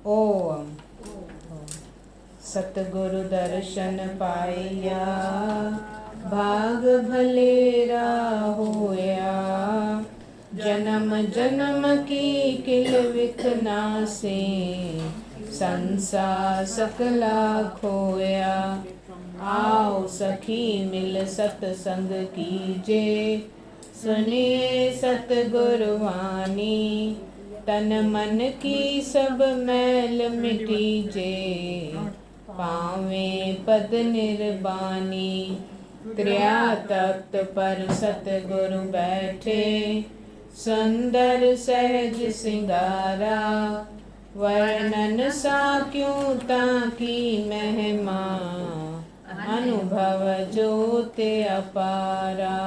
ओम। सतगुरु दर्शन पाया, भाग भलेरा होया। जन्म जन्म की किल विख नासे, संसार सकला खोया। आओ सखी मिल सतसंग कीजे, सुनिए सतगुरु वाणी। तन मन की सब मैल मिटीजे, पावे पद निर्वाणी। त्रिया तख्त पर सतगुरु बैठे, सुंदर सहज सिंगारा। वर्णन सा क्यों ताकी महिमा, अनुभव ज्योति अपारा।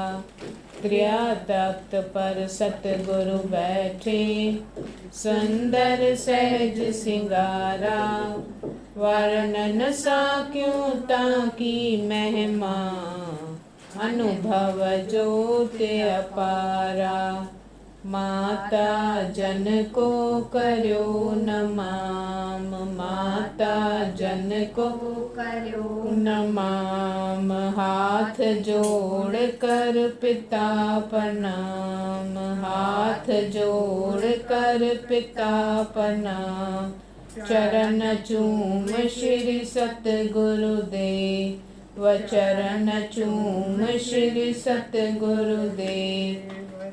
त्रिया तख्त पर सतगुरु बैठे, सुंदर सहज सिंगारा। वर्णन सा क्यों ताकी महिमा, अनुभव ज्योति अपारा। माता जन को कर्यो नमाम, माता जन को कर्यो नमाम। हाथ जोड़ कर पिता प्रणाम, हाथ जोड़ कर पिता प्रणाम। चरण चूम श्री सतगुरु दे, व चरण चूम श्री सतगुरु दे।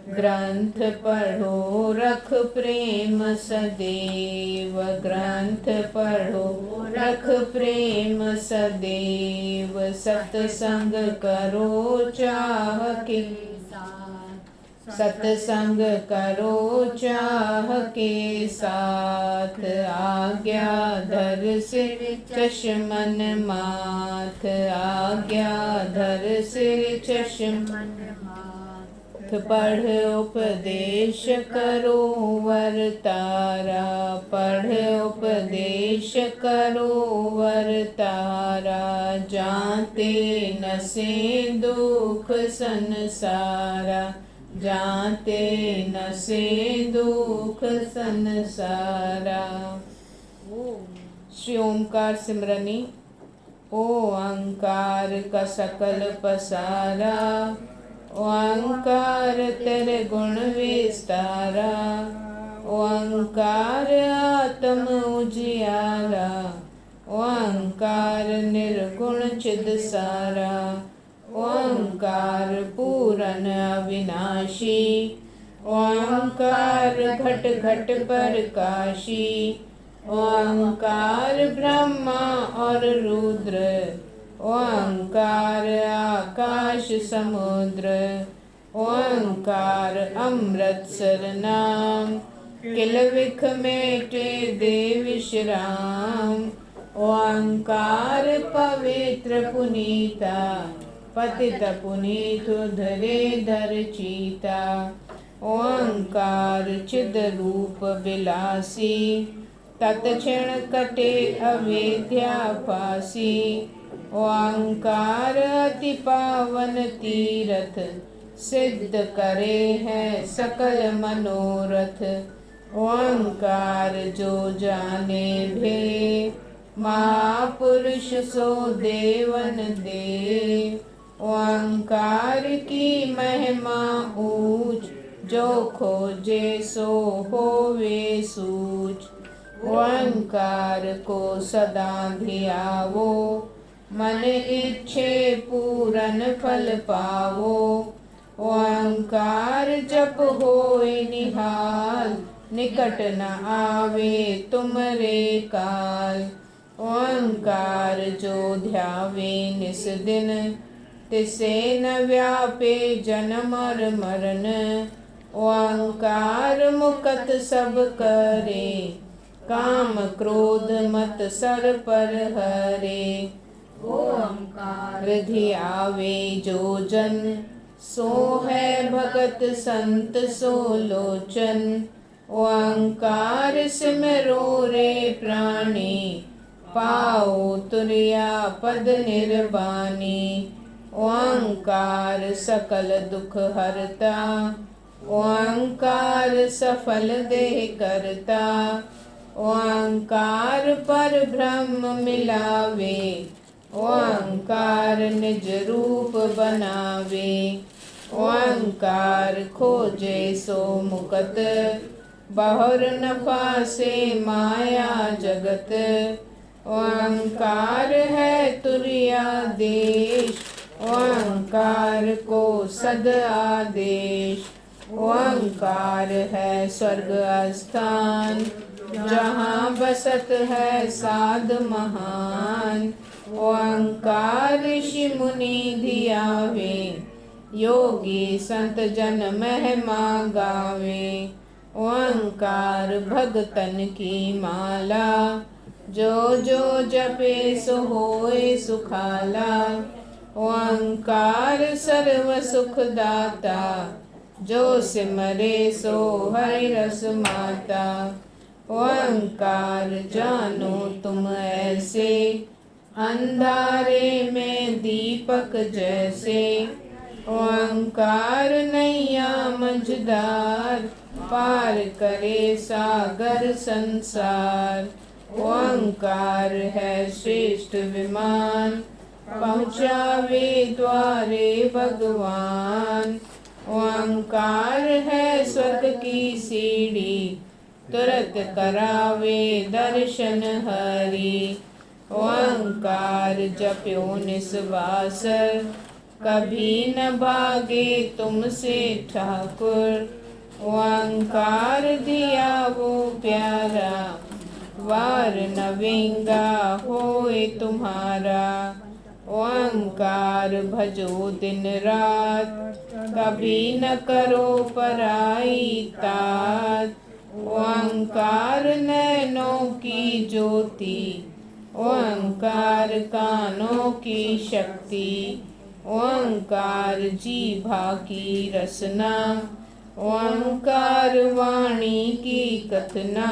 ग्रंथ पढ़ो रख प्रेम सदैव, ग्रंथ पढ़ो रख प्रेम सदैव। सत्संग करो चाह के साथ, सत्संग करो चाह के साथ। आज्ञा धर सिर चश्मन माथ, आज्ञा धर सिर चश्मन माथ। पढ़ उपदेश करो वरतारा, पढ़ उपदेश करो वरतारा। जाते नसे दुख संसारा, जाते नसे दुख संसारा। श्री ओंकार सिमरनी। ओंकार का सकल पसारा, ओंकार तेरे गुण विस्तारा। ओंकार आत्म उजियारा, ओंकार निर्गुण चिद सारा। ओंकार पूरन अविनाशी, ओंकार घट घट प्रकाशी। ओंकार ब्रह्मा और रुद्र, ओंकार आकाश समुद्र। ओंकार अमृतसर नाम, किल विख मेटे दे विश्राम। ओंकार पवित्र पुनीता, पतित पुनीत धरे धर चीता। ओंकार चिद रूप विलासी, तत्क्षण कटे अविद्या फासी। ओंकार अति पावन तीरथ, सिद्ध करे है सकल मनोरथ। ओंकार जो जाने भे, महापुरुष सो देवन दे। ओंकार की महिमा ऊंच, जो खोजे सो होवे सूझ। ओंकार को सदा धियावो, मन इच्छे पूरन फल पावो। ओंकार जप होए निहाल, निकट न आवे तुमरे काल। ओंकार जो ध्यावे निस दिन, तिसे न व्यापे जन्म और मरण। ओंकार मुकत सब करे, काम क्रोध मत सर पर हरे। ओंकार धियावे जो जन, सो है भगत संत सो लोचन। ओंकार सिमरो रे प्राणी, पाओ तुरिया पद निर्वाणी। ओंकार सकल दुख हरता, ओंकार सफल देह करता। ओंकार पर ब्रह्म मिलावे, ओंकार निज रूप बनावे, ओंकार खोजे सो मुकत, बहुर न पासे माया जगत। ओंकार है तुरिया देश, ओंकार को सद आदेश, ओंकार है स्वर्ग स्थान, जहाँ बसत है साध महान। ओंकार ऋषि मुनि धियावे, योगी संत जन महिमा गावे। ओंकार भगतन की माला, जो जो जपे सो होए सुखाला। ओंकार सर्व सुख दाता, जो सिमरे सो हरि रस माता। ओंकार जानो तुम ऐसे, अंधारे में दीपक जैसे। ओंकार नैया मझधार, पार करे सागर संसार। ओंकार है श्रेष्ठ विमान, पहुँचावे द्वारे भगवान। ओंकार है स्वर्ग की सीढ़ी, तुरंत करावे दर्शन हरि। ओंकार जप्यो निस्वासर, कभी न भागे तुमसे ठाकुर। ओंकार दिया वो प्यारा, वार न विंगा होए तुम्हारा। ओंकार भजो दिन रात, कभी न करो पराई तात। ओंकार नैनों की ज्योति, ओंकार कानों की शक्ति। ओंकार जीभा की रसना, ओंकार वाणी की कथना।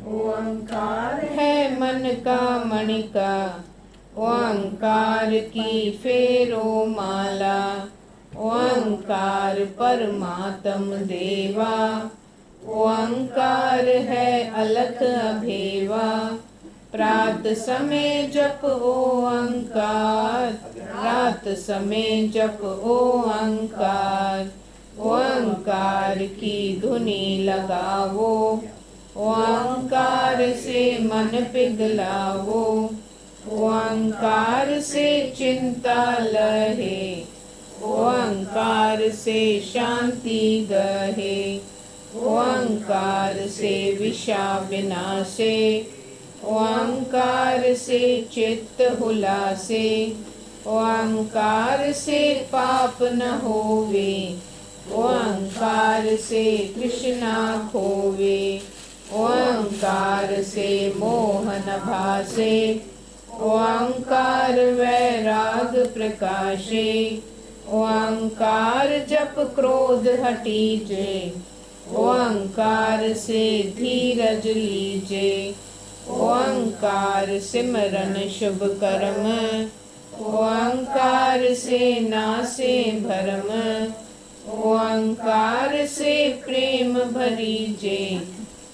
ओंकार है मन का मणिका, ओंकार की फेरो माला। ओंकार परमात्म देवा, ओंकार है अलख अभेवा। प्रात समय जप ओंकार, रात समय जप ओंकार। ओंकार की धुनी लगावो, ओंकार से मन पिघलावो। ओंकार से चिंता लहे, ओंकार से शांति गहे। ओंकार से विषा विनाशे, ओंकार से चित्त हुलासे। ओंकार से पाप न होवे, ओंकार से तृष्णा खोवे। ओंकार से मोह न भासे, ओंकार वैराग प्रकाशे। ओंकार जप क्रोध हटीजे, ओंकार से धीरज लीजे। ओंकार सिमरन शुभ कर्म, ओंकार से नासे भरम। ओंकार से प्रेम भरीजे,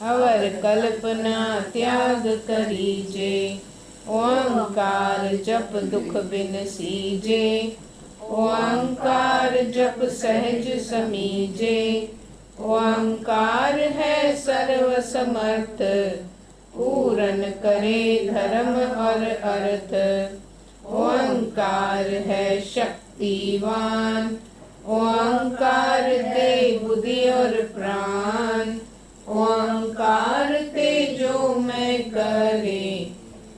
अवर कल्पना त्याग करीजे। ओंकार जप दुख बिनसीजे, ओंकार जप सहज समीजे। ओंकार है सर्व समर्थ, पूर्ण करे धर्म और अर्थ। ओंकार है शक्तिवान, ओंकार दे बुद्धि और प्राण। ओंकार तेजो में करे,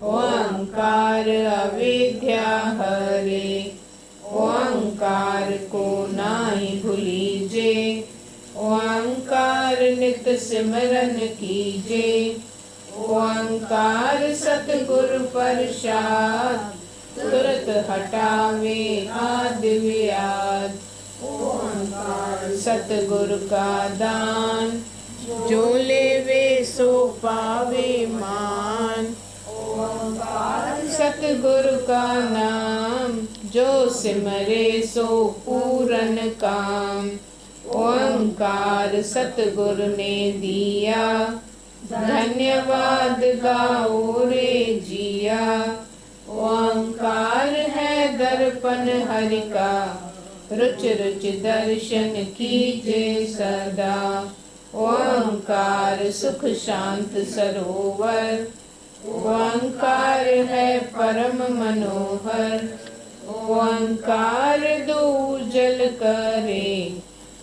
ओंकार अविद्या हरे। ओंकार को नाहि भूलीजे, ओंकार नित सिमरन कीजे। ओंकार सतगुरु प्रसाद, तुरत हटावे आदि व्याध। ओंकार सतगुरु का दान, जो लेवे सो पावे मान। ओंकार सतगुरु का नाम, जो सिमरे सो पूरन काम। ओंकार सतगुरु ने दिया, धन्यवाद गाओ रे जिया। ओंकार है दर्पण हरि का, रुच रुच दर्शन कीजे सदा। ओंकार सुख शांत सरोवर, ओंकार है परम मनोहर। ओंकार दो जल करे,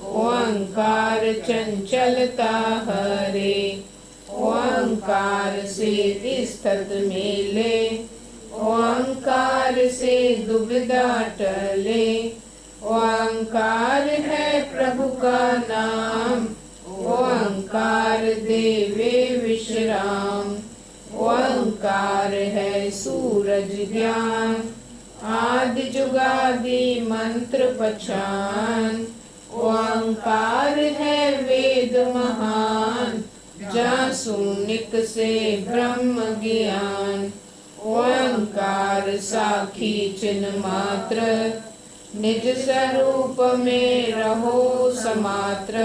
ओंकार चंचलता हरे। ओंकार से स्थित मेले, ओंकार से दुविधा टले। ओंकार है प्रभु का नाम, ओंकार देवे विश्राम। ओंकार है सूरज ज्ञान, आदि जुगादि मंत्र पहचान। ओंकार है वेद महान, जासुनिक से ब्रह्म ज्ञान। ओंकार साखी चिन्ह मात्र, निज स्वरूप में रहो समात्र।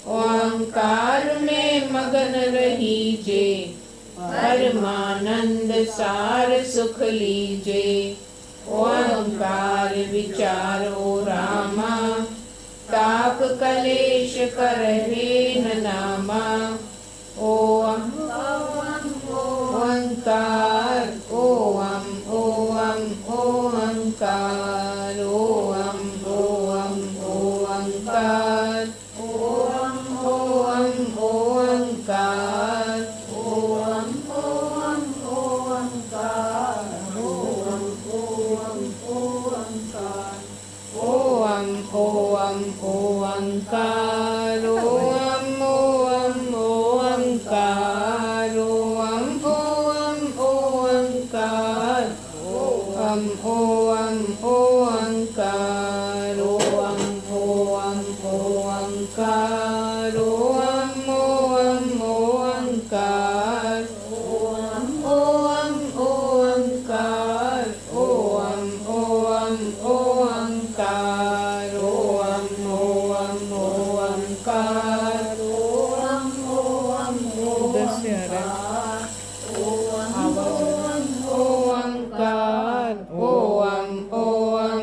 ओंकार में मगन रहीजे, परमानंद सार सुख लीजे। ओंकार विचारो रामा, ताप कलेश करहे न नामा। ओम ओंकार, ओम ओम ओंकार, ओम ओम ओंकार, ओम ओम ओंकार, ओम ओम ओंकार, ओम ओम ओंकार, ओम ओम ओंकार, ओम ओम ओंकार, ओम ओम ओंकार, ओम ओम ओंकार, ओम ओम ओंकार, ओम ओम ओंकार, ओम ओम ओंकार, ओम ओम ओंकार, ओम ओम ओंकार, ओम ओम ओंकार, ओंकार, ओम ओम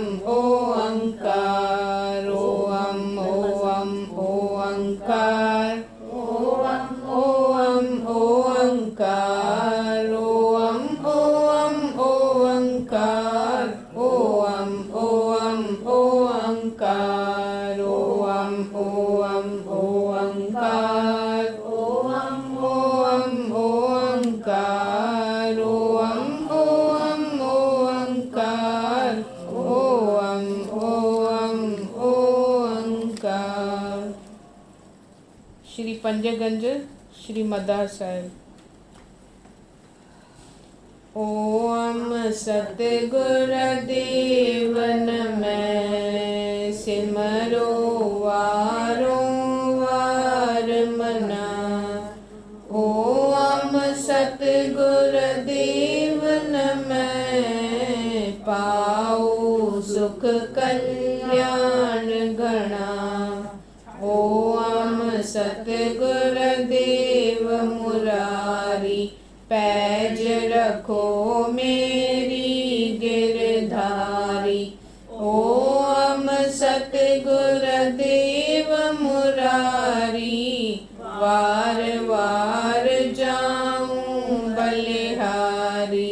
ओंकार, ओम ओम ओंकार, ओम ओम ओंकार, ओम ओम ओंकार, ओम ओम ओंकार, ओम ओम ओंकार, ओम ओम ओंकार, ओम ओम ओंकार, ओम ओम ओंकार। श्री पंजगंज श्री मदार साहिब। ओम सतगुर देवन मैं, सिमरो वारों वार मना। ओम सतगुर देवन मैं, पाओ सुख कल्याण घना। ओम सतगुर देव मुरारी, पैज रखो मेरी गिरधारी। ओम सतगुर देव मुरारी, वार वार जाऊं बलिहारी।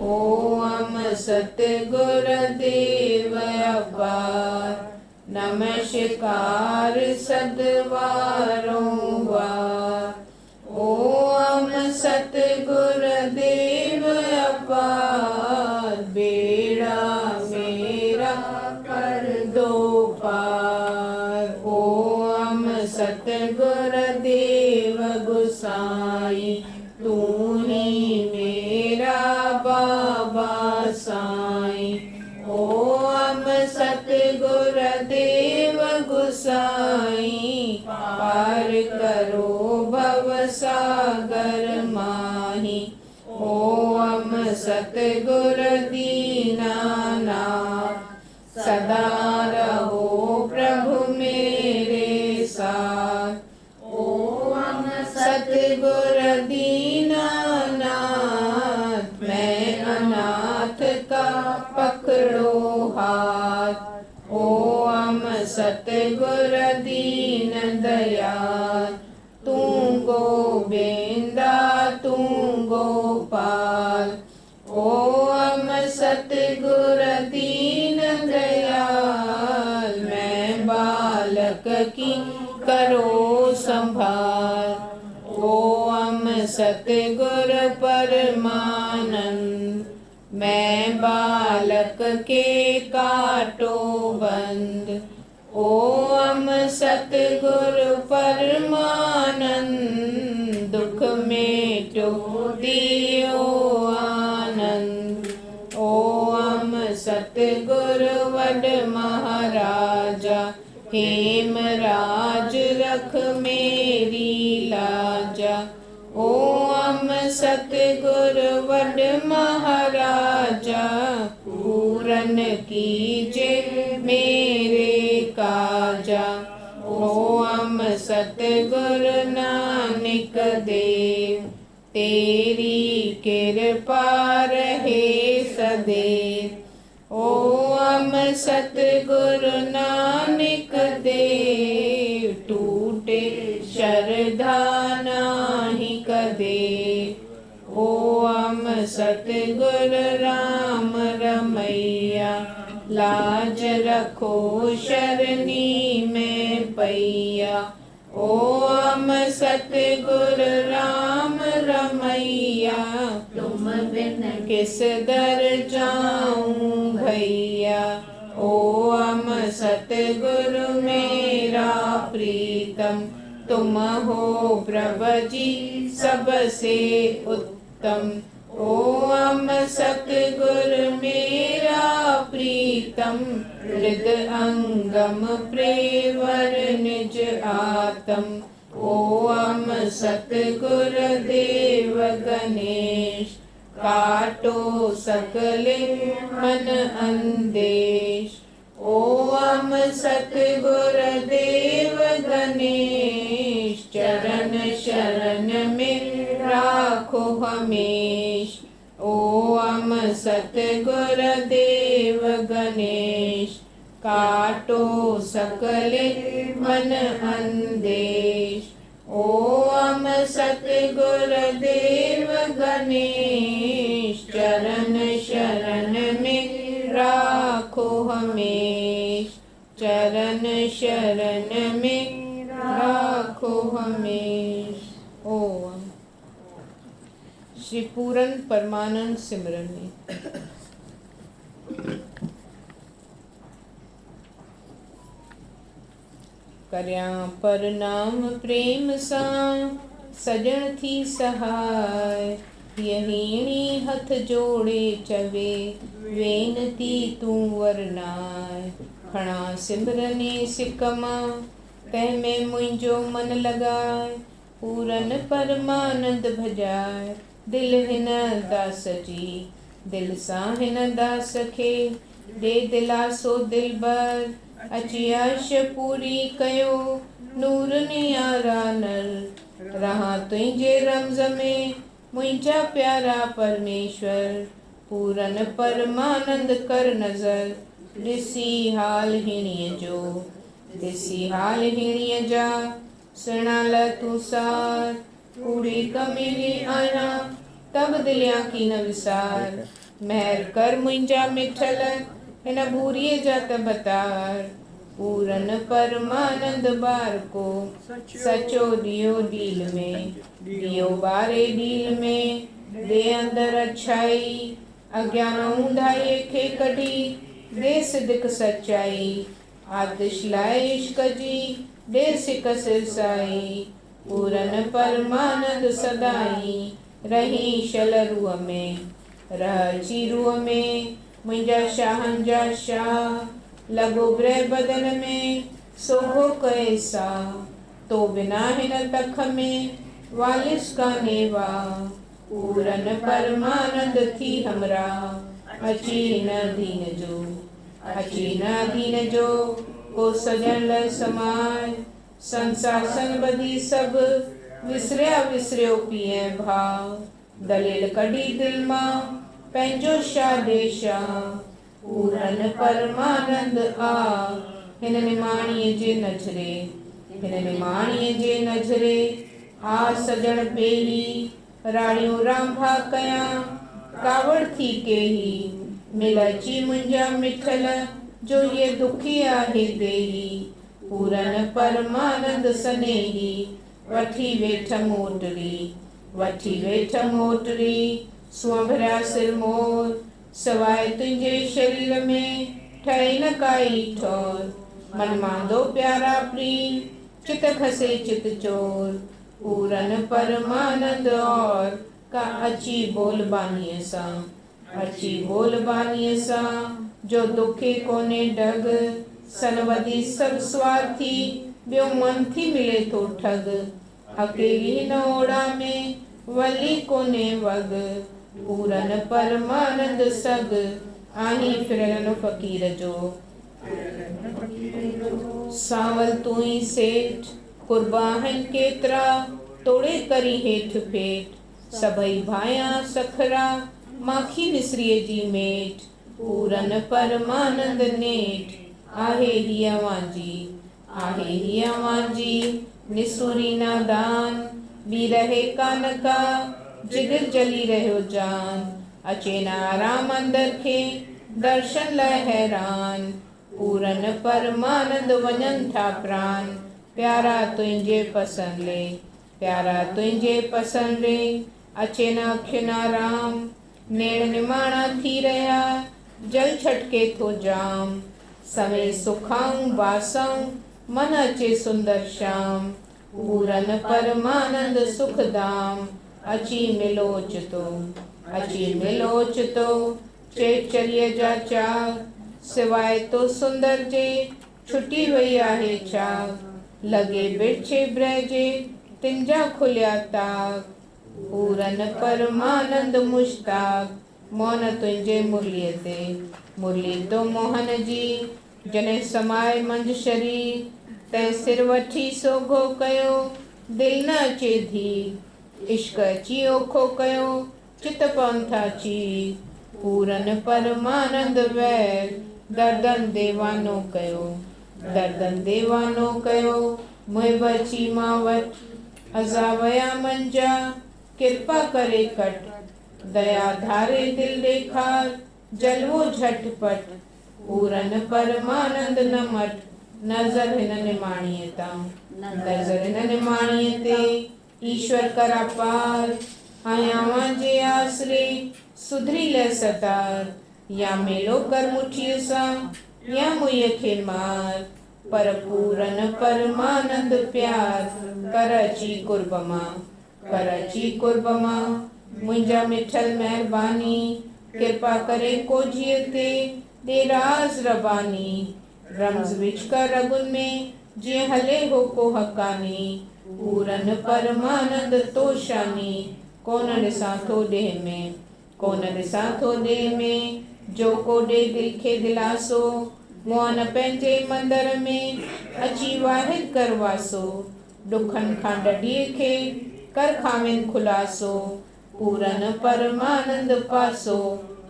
ओम सतगुर देव अपार, नमस्कार सद्वारों वार। ओम सतगुर देव अपार, बेड़ा मेरा कर दो पार। ओम सतगुर देव गुसाई, तू ही मेरा बाबा साई। ओम सतगुर देव गुसाई, पार करो भव सागर माही। ओम सतगुर दीनानाथ, सदा रहो प्रभु मेरे साथ। ओम सत सतगुर दीनानाथ, मैं अनाथ का पकड़ो हाथ। ओम सतगुर दीन दयाल, तू गोविंदा तू गोपाल। ओम सतगुर दीन दयाल, मैं बालक की करो संभाल। ओम सतगुर परमानंद, मैं बालक के काटो बंद। ओम सतगुर परमानंद, दुख मेटो दियो आनंद। ओम सतगुर वड महाराजा, हेमराज रख मेरी लाजा। ओम सतगुर वड महाराजा, पूरन कीजे मेरे काजा। ओम सतगुर नानक देव, तेरी कृपा रहे सदैव। ओम सतगुर नानक देव, टूटे श्रद्धा नाहि कदे। ओम सतगुर राम रमैया, लाज रखो शरणी में पैया। ओम सतगुर राम रमैया, तुम बिन किस दर जाऊं भैया। ओम सतगुर मेरा प्रीतम, तुम हो प्रभु जी सबसे उत्तम। ओम सतगुर मेरा प्रीतम, हृद अंगम प्रेवर निज आतम। ओम सतगुर देव गणेश, काटो सकल मन अंदेश। ओम सतगुर देव गणेश, चरण शरण में राखो हमेश। ओम सतगुर देव गणेश, काटो सकल मन अंदेश। ओम सतगुर देव गणेश, चरण शरण में राखो हमेश। चरण शरण में राखो हमेश। ओम। श्री पूरन परमानंद सिमरन। करया परनाम प्रेम सा, सजन थी सहाय। यहीणी हथ जोड़े चवे, वेनती तू वरनाय। खणा सिमरने सिकमा, तह में मुंहिंजो मन लगाए। पूरन परमानंद भजाए, दिल हिन दास जी। दिल सां हिन दास खे दे दिलासो दिल भर। अची आश पूरी कयो, नूर नियारा नर। रहा तुंहिंजे रमज़ में मुंहिंजा प्यारा परमेश्वर। पूरन परमानंद कर नज़र, ॾिसी हाल हिणीअ जो। ॾिसी हाल हिणीअ जा, सुणाल तूं सार। कूड़ी कमीनी आहियां, तब दिलिया की न विसार। महर कर मुंहिंजा मिठल, हिन भूरीअ जा तबतार। पूरन परमानंद बार को, सचो दियो डील में। दियो बारे डील में, दे अंदर अच्छाई। अज्ञान ऊंधाई खे कढी, दे सिदक सच्चाई। आतिश लाए इश्क जी, दे सिक सिरसाई। पूरन परमानंद सदाई, रही शल रूह में। रही रूह में, मुंहिंजा शाहन जा शाह। लॻो ब्रह बदन में, सोभो कए सा। तो बिना हिन तख में, वालिस काने वाह। पूरन परमानंद थी हमरा, अची न दीन जो। अची न दीन जो, को सजन ल समाय। संसार सन बधी सब, विसरिया विसरियो पिए भाव, दलेल कढी दिल मां पंहिंजो छा देशा। पूरन परमानंद आ हिन निमाणीअ जे नजरे, हिन निमाणीअ जे नजरे आ सजण पेही राणियूं रांभा कयां कावड़ थी केही। मिल अची मुंहिंजा मिठल जो ये दुखी आहे देही। पूरन परमानंद सनेही वठी वेठ मोटरी, वठी वेठ मोटरी सुंभरिया सिर मोर। सवाइ तुंहिंजे शरीर में ठहे न काई ठोर। मन मांदो प्यारा प्रीन चित खसे चित चोर। पूरन परमानंद और का अची बोल बानीअ सां, अची बोल बानीअ सां जो दुखे कोने डग। सनवदी सब स्वार्थी ॿियो मन थी मिले थो ठग। अकेली हिन ओड़ा में वली कोने वग। पूरन परमानंद सग आही फिरन फ़कीर जो। सावल तू ही सेठ कुर्बाहन केतरा तोड़े करी हेठ पेट। सभई भाया सखरा माखी मिसरीअ जी मेट। पूरन परमानंद नेठ आहे हिय वांजी, आहे हिय वांजी निसुरी नादान। ॿी रहे कान का जिगर जली रहियो जान। अचे न आराम अंदर खे दर्शन लाइ हैरान। पूरन परमानंद वञनि था प्राण प्यारा तुंहिंजे पसंदे, प्यारा तुंहिंजे पसंदे। अचे न अखियुनि आराम नेण निमाणा थी रहिया जल छटके थो जाम। सवे सुखाऊं बासाऊं मन अचे सुंदर श्याम। पूरन परमानंद सुखधाम अची मिलोच तो, अची मिलोच तो। चेचरीअ जा चाग सिवाय तो सुंदर जे छुटी वई आहे चाग। लगे बिरछे ब्रजे तिंजा खुलिया ताग। पूरन परमानंद मुश्ताक मोहन तुंहिंजे मुरलीअ ते। मुरली तो मोहन जी जने समाए मंझ शरीर। तंहिं सिर वठी सोघो कयो दिल न अचे धी। इश्क अची ओखो कयो चित पवनि था चीर। पूरन परमानंद वैर दर्दन देवानो कयो, दर्दन देवानो कयो। मुहिब अची मां वटि अज़ावया मंजा कृपा करे कट। दया धारे दिल ॾेखार जलवो झटपट। पूरन परमानंद न मट नज़र हिन निमाणीअ तां, नज़र हिन निमाणीअ ते। ईश्वर करा पार आयावां जे आसरे सुधरी ले सतार। या मेलो कर मुठीअ सां या मुईअ खे मार। पर पूरन परमानंद प्यार कर अची कुर्ब मां, कर अची कुर्ब मां। मुंहिंजा मिठल महिरबानी कृपा करे कोझीअ ते ॾे राज़ रबानी। रम्ज़ विझ कर रगुन में जीअं हले हो को हकानी। पूरन परमानंद तो शानी कोन ॾिसां थो ॾेह में, कोन ॾिसां थो ॾेह में। जो को ॾे दिल खे दिलासो मोहन पंहिंजे मंदर में अची वाहिद कर वासो। ॾुखनि खां डॾीअ खे कर खाविन खुलासो। पूरन परमानंद पासो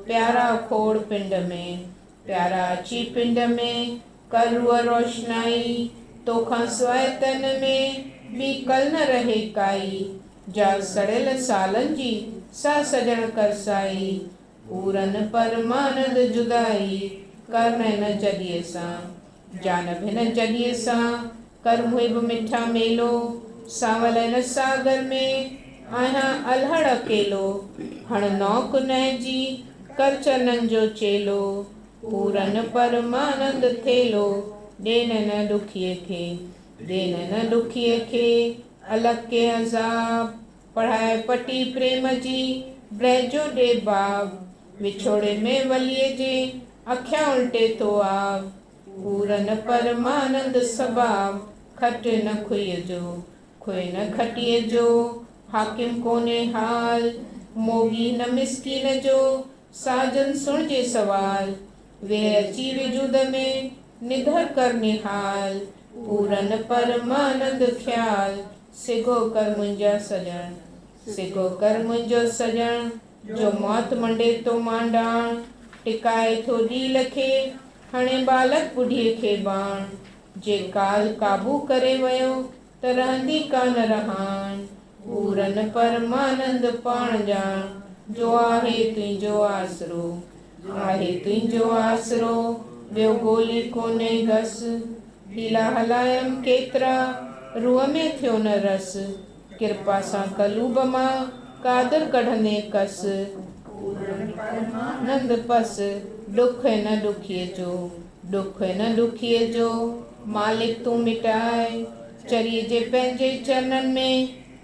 प्यारा खोड़ पिंड में, प्यारा अची पिंड में। कर रूअ रोशनाई तोखां सवाइ तन में ॿी कल न रहे काई। जा सड़ियल सालनि जी सा सजण कर साई। पूरन परमानंद जुदाई कर न हिन जॾीअ सां, जानब हिन जॾीअ सां। कर मुहिब मिठा मेलो सावल हिन सागर में आहियां अलहड़ अकेलो। हण नौक न जी कर चननि जो चेलो। पूरन परमानंद थेलो ॾे न ॾुखीअ खे, ॾे न ॾुखीअ खे। अलग के अज़ाब पढ़ाए पटी प्रेम जी ब्रहजो ॾे बाब। विछोड़े में वलीअ जे अखियां उल्टे थो आव। पूरन परमानंद सबाब खट न खुईअ जो, खुए न खटीअ जो। हाकिम कोने हाल मोगी न मिसकीन जो साजन सुणजे सवाल। वे अची विजूद में निधर कर निहाल। पूरन परमानंद ख्याल सिगो कर मुंहिंजा सजण, सिगो कर मुंहिंजो सजण, जो मौत मंडे तो मांडाण, टिकाए थो ॾील खे, हणे बालक बुढ़ीअ खे बाण, जे काल काबू करे वियो त रहंदी कान रहाण, पूरन परमानंद पाण ॼाण, जो आहे तुंहिंजो आसरो, आहे तुंहिंजो आसरो, ॿियो ॻोल्ही कोन्हे घस, हीला हलायम केतिरा, रूह में थियो न रस, कृपा सां कलूब मां कादर कढंदे कस, नंद पस, दुख न दुखीअ जो, दुख न दुखीअ जो, मालिक तूं मिटाए, चरीअ जे पंहिंजे चरणनि में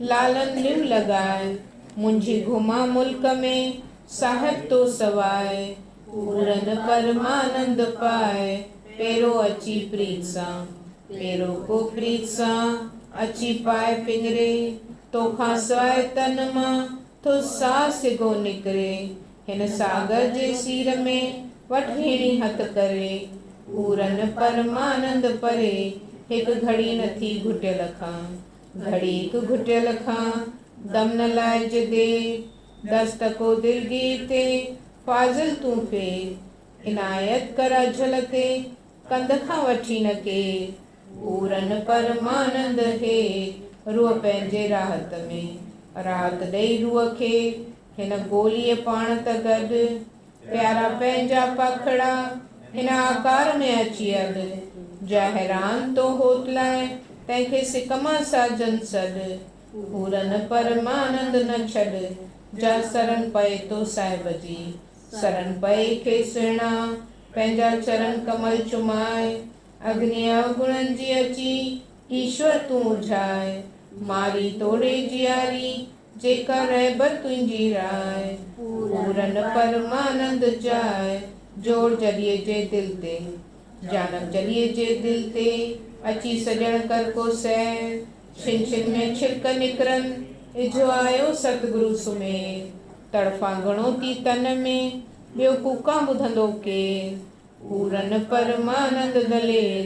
लालन लिव लॻाए, मुंहिंजी घुमा मुल्क में साहिब तो सवाए, पूरन परमानंद पाए, पेरो अची प्रीत सां, पेरो को प्रीत सां, अची पाए पिंजरे, तोखां सवाइ तन मां तो साह सिगो निकिरे, हिन सागर जे सीर में वठ हेड़ी हथ करे, पूरन परमानंद परे, हिकु घड़ी नथी घुटियल खां, घड़ी हिकु घुटियल खां, दम न लाइजे देर, दस्तको दिलगीर ते, फाज़िल तूं फेर, इनायत कर अझल ते, कंध खां वठी न केर, पूरन परमानंद हे, रूह पंहिंजे राहत में, राहत ॾेई रूह खे, हिन ॻोल्हीअ पाण त गॾु, प्यारा पंहिंजा पखड़ा, हिन आकार में अची अॾ, जा हैरान तो होतलाए, तंहिंखे सिक मां साजन सॾ, पूरन परमानंद न छॾ, जा सरन पए तो साहिब जी, सरन पए खे सुहिणा, पंहिंजा चरण कमल चुमाए, अग्नि अवगुणनि जी अची, ईश्वर तूं उझाए, मारी तोड़े जियारी, जेका रहबर तुंहिंजी राय, पूरन परमानंद जाए, जोड़ जॾीअ जे दिल ते, जानब जॾीअ जे दिल ते, अची सजण कर को सैर, छिन छिन में छिलक निकरन, इझो आयो सतगुरु सुमेर, तड़फा घणो थी तन में, ॿियो कूकां ॿुधंदो केर, पूरन परमानंद दलेर,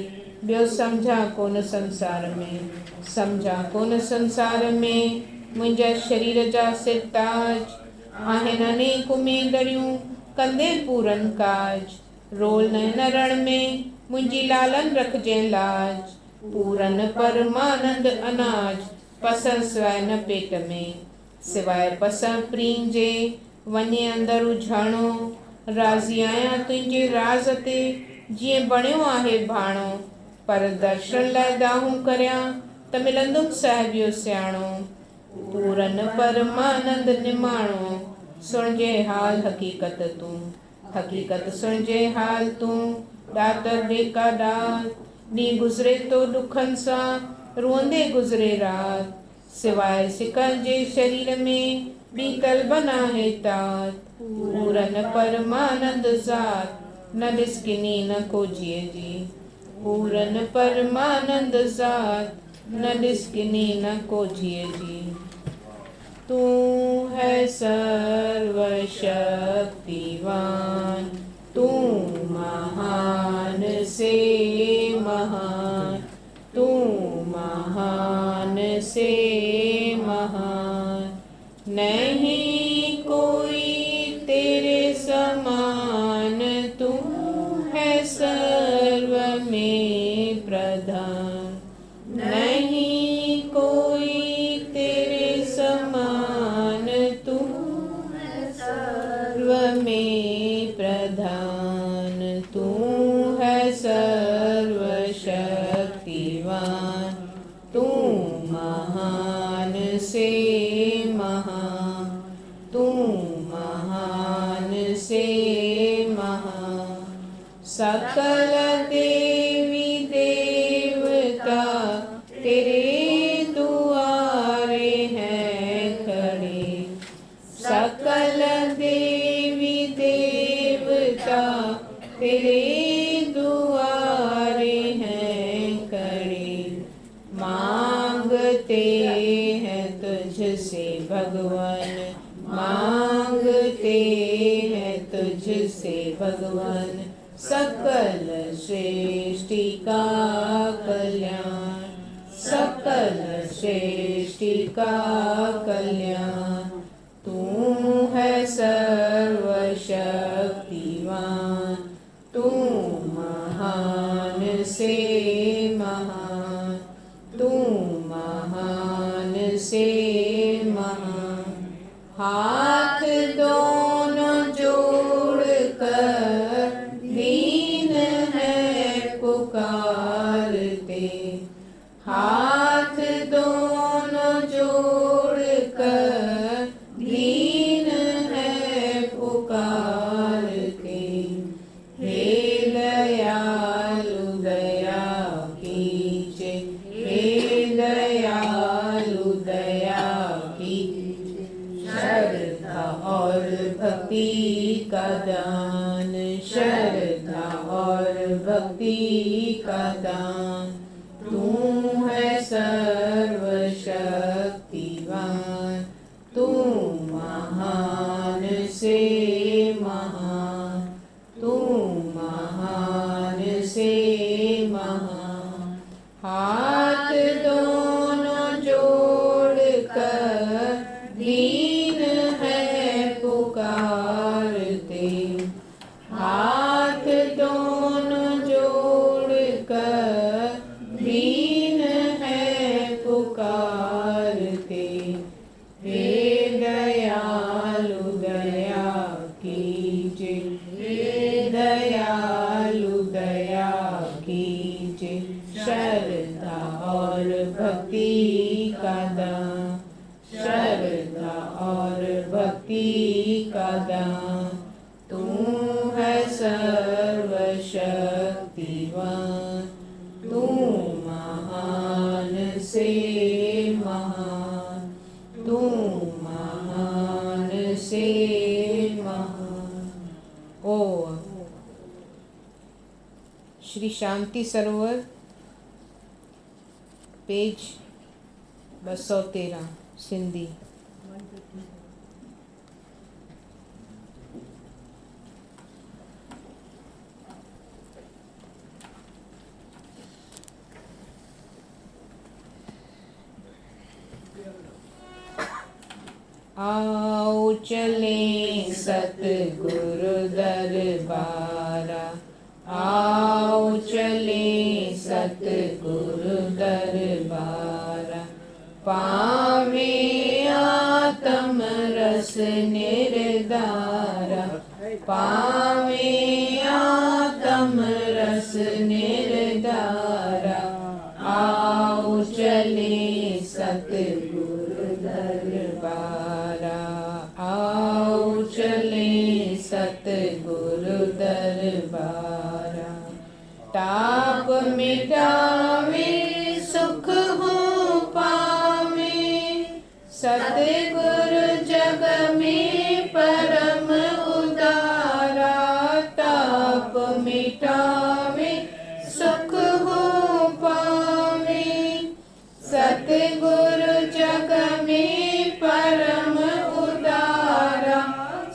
ॿियो सम्झा कोन संसार में, सम्झा कोन संसार में, मुंहिंजा शरीर जा सिरताज, आहिनि अनेक उमेदड़ियूं, कंदे पूरन काज, रोल न हिन रण में, मुंहिंजी लालन रखजांइ लाज, पूरन परमानंद अनाज, पसर सिवाय न पेट में, सिवाय पसर प्रीन जे, वञे अंदर उझाणो, राज़ी आहियां तुंहिंजे राज़ ते, जीअं बणियो आहे भाणो, पर दर्शन लाइ दाहूं करियां, त मिलंदुमि साहिबियो सियाणो, पूरन परमानंद निमाणो, सुणिजे हाल हक़ीक़त तूं, हक़ीक़त सुणिजे हाल तूं, ॾातर ॾेका ॾात, ॾींहुं गुज़रे तो ॾुखनि सां, रोअंदे गुज़रे रात, सिवाय सिकल जे शरीर में, ॿी तलब नाहे तात, पूरन परमानंद ज़ात, न ॾिस किनी न कोजीअ जी, पूरन परमानंद ज़ात, न ॾिस किनी न कोजीअ जी, तूं है सर्वशक्तिवान, तूं महान से महान, तूं महान से महान, नहीं कोई तेरे समान, तू है सर्व में प्रधान, नहीं कोई तेरे समान, तू है सर्व में प्रधान, तू है सर्वशक्तिवान, तू महान से महान, तू महान से महान, सकल देवी देवता तेरे दुआरे हैं खड़े, सकल देवी देवता तेरे दुआरे हैं खड़े, मांगते हैं तुझसे भगवान, मांगते हैं तुझसे भगवान, सकल सृष्टि का कल्याण, सकल सृष्टि का कल्याण। तू है सर्वशक्तिमान, तू महान से महान, तू महान से महान। हाथ दोनों जोड़कर दीन है पुकारते, हाथ दोनों जोड़कर दीन है पुकारते। हे दयालु दया कीजिए, हे दयालु दया कीजिए। श्रद्धा और भक्ति का दान, श्रद्धा और भक्ति का दान। तू है सर्वशक्तिमान, तू महान से महान, तू महान से महान। हाथ दोनों जोड़कर दीन है पुकारते, हाथ दोनों जोड़कर दीन है पुकारते। हे दयालु दया कीजिए, हे दयालु दया कीजिए। श्रद्धा और भक्ति का दान, श्रद्धा और भक्ति का दान। तू है सर्वशक्तिमान, तू महान से महान, तू महान से महान। ओम। श्री शांति सरोवर, पेज 213, सिंधी। आओ चलें सतगुरु दरबारा, आओ चलें सतगुरु दरबारा। पावे आत्म रस निर्धारा, पावे आत्म रस निर्धारा। आओ चलें सतगुरु दरबारा, आओ चलें सतगुरु दरबारा। ताप मिटावे सुख हो पावे, सतगुरु जग में परम उदारा। ताप मिटावे सुख हो पावे, सतगुरु जग में परम उदारा।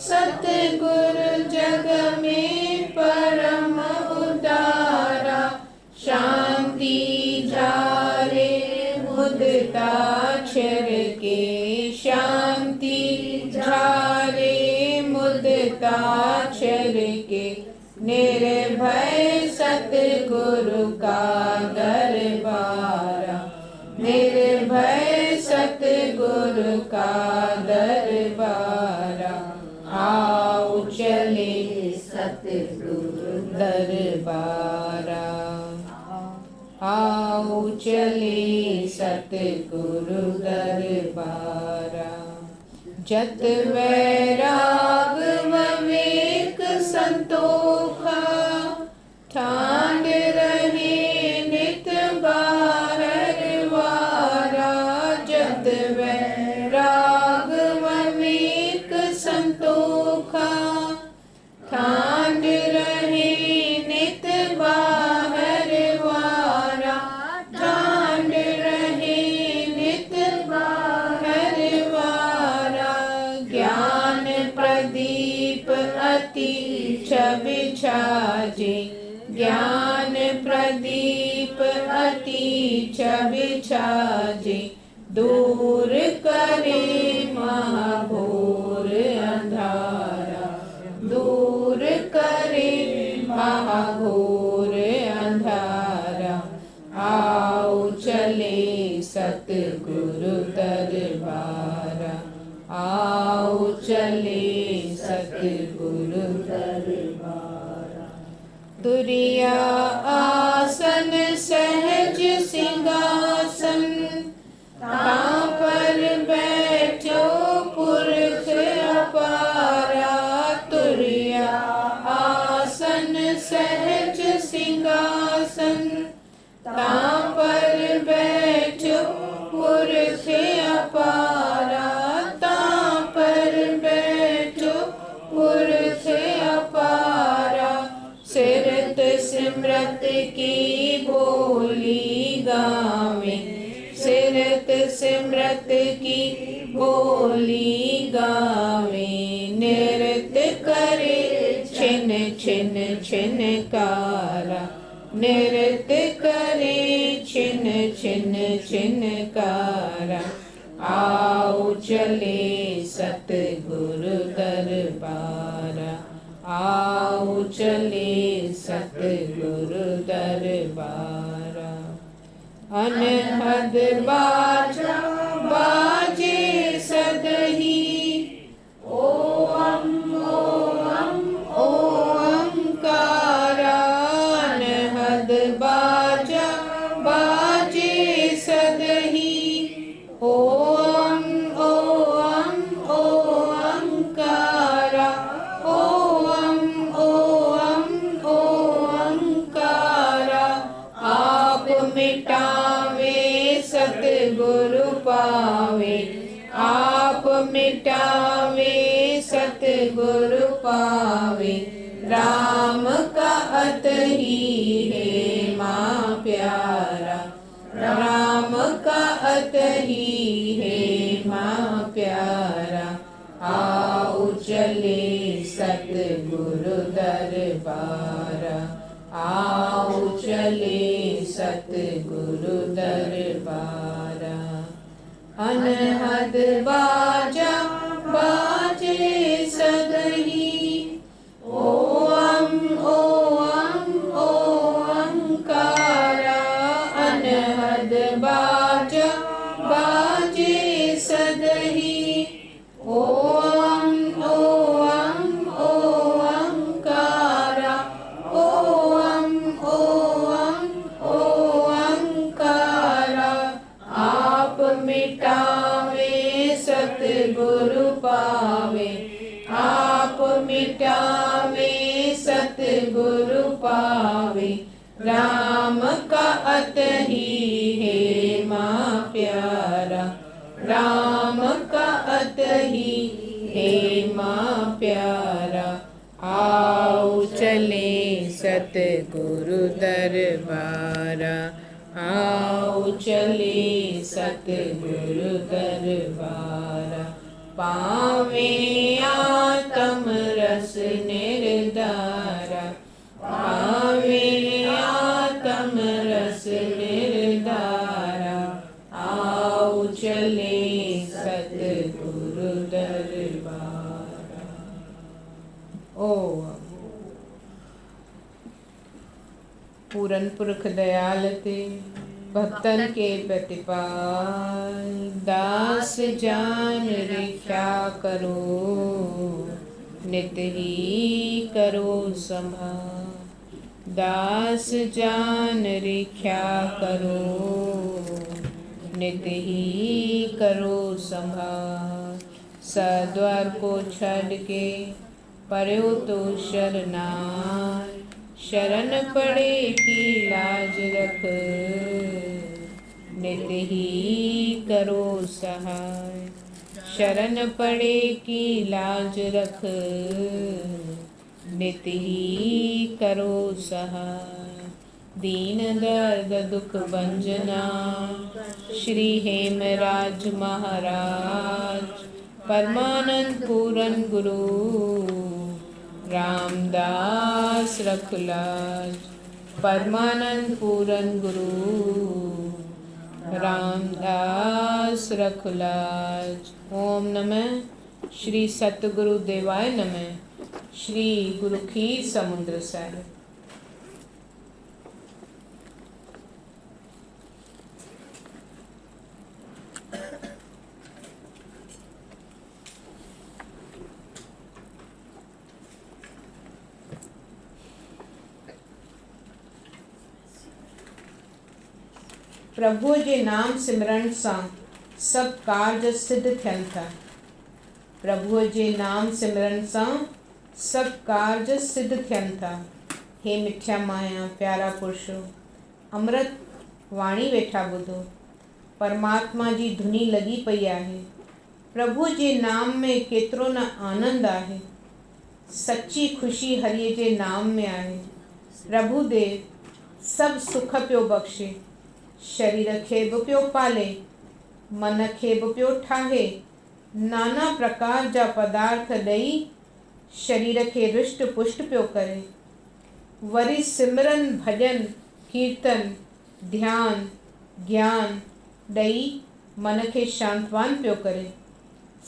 सतगुरु जग में परम उदारा। शांति झारे मुद्दाक्षर के, शांति झारे मुद्दाक्षर के। निर्भय सतगुरु का दरबारा, निर्भय सतगुरु का दरबारा। आओ चले सतगुरु दरबारा, आओ चले सतगुरु दरबारा। जत वैराग विवेक संतोखा, ठान रहे नित बाहर वारा। जत वैराग विवेक संतोखा, ठान रहे नित बाहर वारा। ठान रहे नित बाहर वारा। ज्ञान प्रदीप अति छब छाजे, ज्ञान प्रदीप अति छब छाजे। दूर करे महाघोर अंधारा, दूर करे महाघोर अंधारा। आओ चले सतगुरु दरबारा, आओ चले सतगुरु दरबारा। तुरिया आसन सहज सिंहासन, तां पर बैठो पुरख अपारा। तुरिया आसन सहज सिंहासन, तां पर बैठो पुरख अपारा। तां पर बैठो पुरख अपारा। सिरत सिमरत की बोली गावे, सिरत सिमरत की बोली गावे। नृत्य करे छिन छिन छिनकारा, नृत्य करे छिन छिन छिनकारा। आओ चले सतगुरु दरबारा, आओ चले सतगुरु दरबारा। अनहद बाजा बाजे सदही, ओम ओम ओंकारा। अनहद बाजा बाजे सदही, ओम ओम ओंकारा। ओम ओम ओंकारा। आप मिटावे सतगुरु पावे, आप मिटावे सतगुरु पावे। राम का अतही है माँ प्यारा, राम का अतही है माँ प्यारा। आओ चले सतगुरु दरबारा, आओ चले सतगुरु दरबारा। अनहद बाजा बाजे सदही, ओम ओम ओंकारा। अनहद बाजा बाजे सदही, ओम ओम ओंकारा। ओम ओम ओंकारा। आप मिटावे सतगुरु पावे, आप मिटावे सतगुरु पावे। राम का अतही है माँ प्यारा, राम का अतही है माँ प्यारा। आओ चले सतगुरु दरबारा, आओ चले सतगुरु दरबारा। पावे आत्म रस निर्धारा, पावे आत्म रस निर्धारा। आओ चले सतगुरु दरबारा। ओम पूरन पुरख दयाल ते भक्तन के प्रतिपाल। दास जान रक्षा करो, नित ही करो संभाल। दास जान रक्षा करो, नित ही करो संभाल। सद्वार को छड़ के पर्यो तो शरनार, शरण पड़े की लाज रख, नित ही करो सहाय। शरण पड़े की लाज रख, नित ही करो सहाय। दीन दर्द दुख भंजना श्री हेमराज महाराज। परमानंद पूरन गुरु रामदास रखलाज। परमानंद पूरन गुरु रामदास रखुलाज। ओम नमः श्री सतगुरु देवाय नमः। श्री गुरु खीर समुद्र साहिब। प्रभु जे नाम सिमरण सां सब कार्य सिद्ध थियनि था। प्रभु जे नाम सिमरण सां सब कार्य सिद्ध थियनि था। हे मिठिया माया प्यारा पुरुषो, अमृत वाणी वेठा ॿुधो। परमात्मा जी धुनी लॻी पई आहे। प्रभु जे नाम में केतिरो न आनंद आहे। सच्ची खुशी हरिअ जे नाम में आहे। प्रभु देव सब सुख पियो बख़्शे। शरीर खे बि पियो पाले, मन खे बि पियो ठाहे। नाना प्रकार जा पदार्थ ॾेई शरीर खे रुष्ट पुष्ट पियो करे। वरी सिमरन भॼन कीर्तन ध्यान ज्ञान ॾेई मन खे शांतवान पियो करे।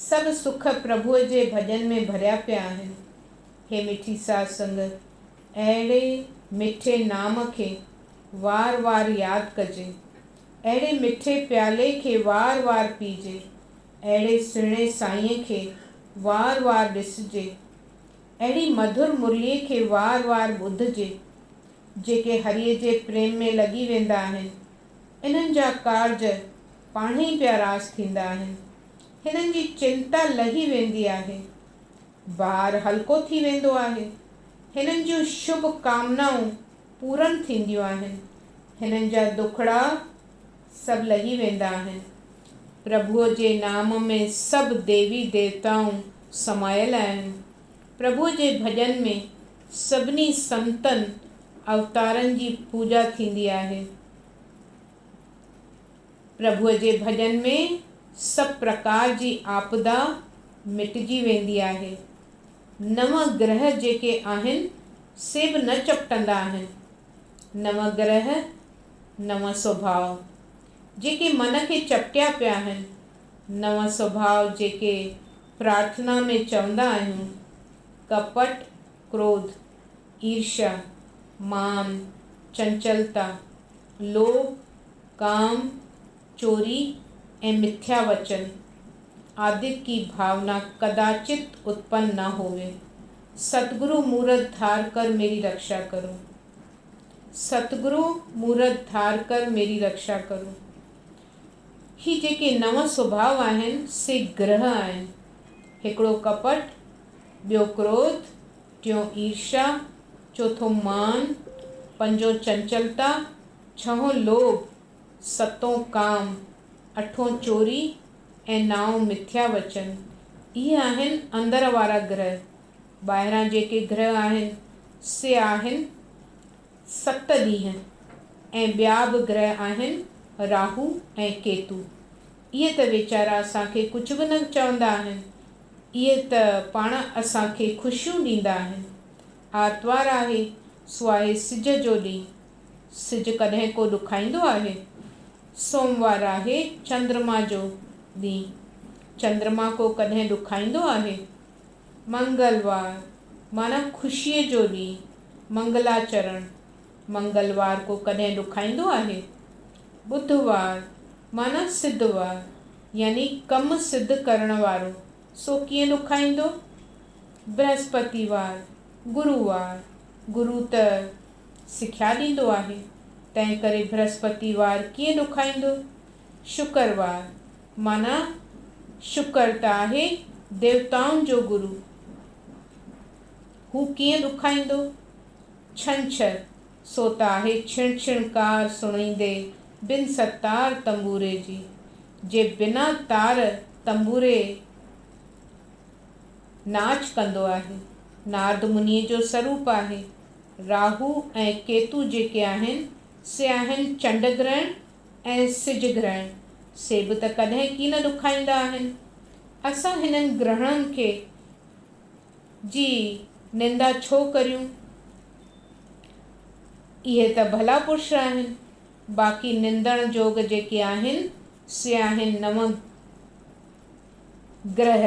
सब सुख प्रभुअ जे भॼन में भरिया पिया आहिनि। हे मिठी साध संगत, अहिड़े मिठे नाम खे वार वार यादि कजे। अहिड़े मिठे प्याले खे वार वार पीजे। अहिड़े सुहिणे साईंअ खे वार वार ॾिसजे। अहिड़ी मधुर मुरलीअ खे वार वार ॿुधजे। जेके हरिअ जे प्रेम में लॻी वेंदा आहिनि, इन्हनि जा कार्य पाण ई पिया रास थींदा आहिनि। हिननि जी चिंता लही वेंदी आहे। भार हल्को थी वेंदो आहे। हिननि जूं शुभ कामनाऊं पूरन थींदियूं आहिनि। हिननि जा दुखड़ा सब लही वेंदा आहिनि। प्रभुअ जे नाम में सब देवी देवताऊं समायल आहिनि। प्रभुअ जे भॼन में सभिनी संतनि अवतारनि जी पूजा थींदी आहे। प्रभुअ जे भॼन में सब प्रकार जी आपदा मिटजी वेंदी आहे। नव ग्रह जेके आहिनि से बि न चपटंदा आहिनि। नव ग्रह नव स्वभाव जेके मन खे चपटिया पिया आहिनि। नव स्वभाव जेके प्रार्थना में चवंदा आहियूं, कपट क्रोध ईर्ष्या मान चंचलता लोभ काम चोरी ऐं मिथ्या वचन आदि की भावना कदाचित उत्पन्न न होवे। सतगुरु मूरत धार कर मेरी रक्षा करो। सतगुरु मूरत धार कर मेरी रक्षा करो। ही जेके नव स्वभाव आहिनि से ग्रह आहिनि। हिकिड़ो कपट, ॿियो क्रोध, टियों ईर्ष्या, चौथों मान, पंजों चंचलता, छहों लोभ, सतों काम, अठों चोरी ऐं नाओं मिथ्या वचन। इहे आहिनि अंदर वारा ग्रह। ॿाहिरां जेके ग्रह आहिनि से आहिनि 7 ॾींहं ऐं ॿिया बि ग्रह आहिनि राहु ऐं केतु। इहे त वीचारा असांखे कुझु बि न चवंदा आहिनि। इहे त पाण असांखे ख़ुशियूं ॾींदा आहिनि। आर्तवार आहे सो आहे सिज जो ॾींहुं। सिज कॾहिं को ॾुखाईंदो आहे। सोमवार आहे चंद्रमा जो ॾींहुं। चंद्रमा को कॾहिं ॾुखाईंदो आहे। मंगलवार माना ख़ुशीअ जो ॾींहुं। मंगलाचरण मंगलवार को कॾहिं ॾुखाईंदो आहे। बुधवार माना सिद्धवार यानी कम सिद्ध करण वारो, सो कीअं ॾुखाईंदो। बृहस्पतिवार गुरुवार गुरु त सिख्या ॾींदो आहे, तंहिं करे बृहस्पतिवार कीअं ॾुखाईंदो। शुक्रवार माना शुक्र त आहे देवताउनि जो गुरु, हू कीअं ॾुखाईंदो। छंछरु सो त आहे छिण छिणकार सुणींदे बिन सतार तंबूरे जी, जे बिना तार तंबूरे नाच कंदो आहे। नारद मुनीअ जो स्वरूप आहे। राहु ऐं केतु जेके आहिनि से आहिनि चंड ग्रहण ऐं सिज ग्रहण। से बि त कॾहिं की न ॾुखाईंदा आहिनि। असां हिननि ग्रहणनि खे जी निंदा छो करियूं। इहे त भला पुरुष आहिनि। बाक़ी निंदण जोग जेके आहिनि से आहिनि नव ग्रह।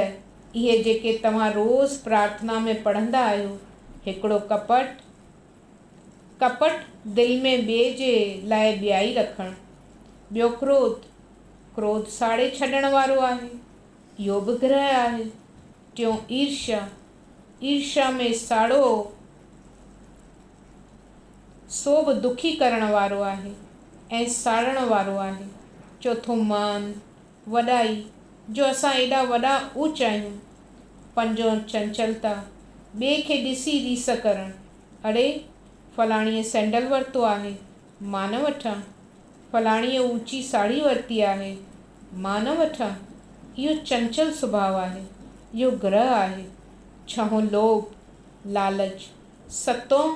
इहे जेके तव्हां रोज़ प्रार्थना में पढ़ंदा आहियो। हिकिड़ो कपट, कपट दिल में ॿिए जे लाइ ॿियाई रखणु। ॿियो क्रोध, क्रोध साड़े छॾण वारो आहे, इहो बि ग्रह आहे। टियों ईर्ष्या, ईर्ष्या में साड़ो सो बि दुखी करण वारो आहे ऐं साड़ण वारो आहे। चौथों मान, वॾाई, जो असां एॾा वॾा ऊच आहियूं। पंजों चंचलता, ॿिए खे ॾिसी रीस करणु। अड़े फलाणीअ सैंडल वरितो आहे, मां न वठां। फलाणीअ ऊची साड़ी वरिती आहे, मां न वठां। इहो चंचल सुभाउ आहे, इहो ग्रह आहे। छहों लोभ, लालच। सतों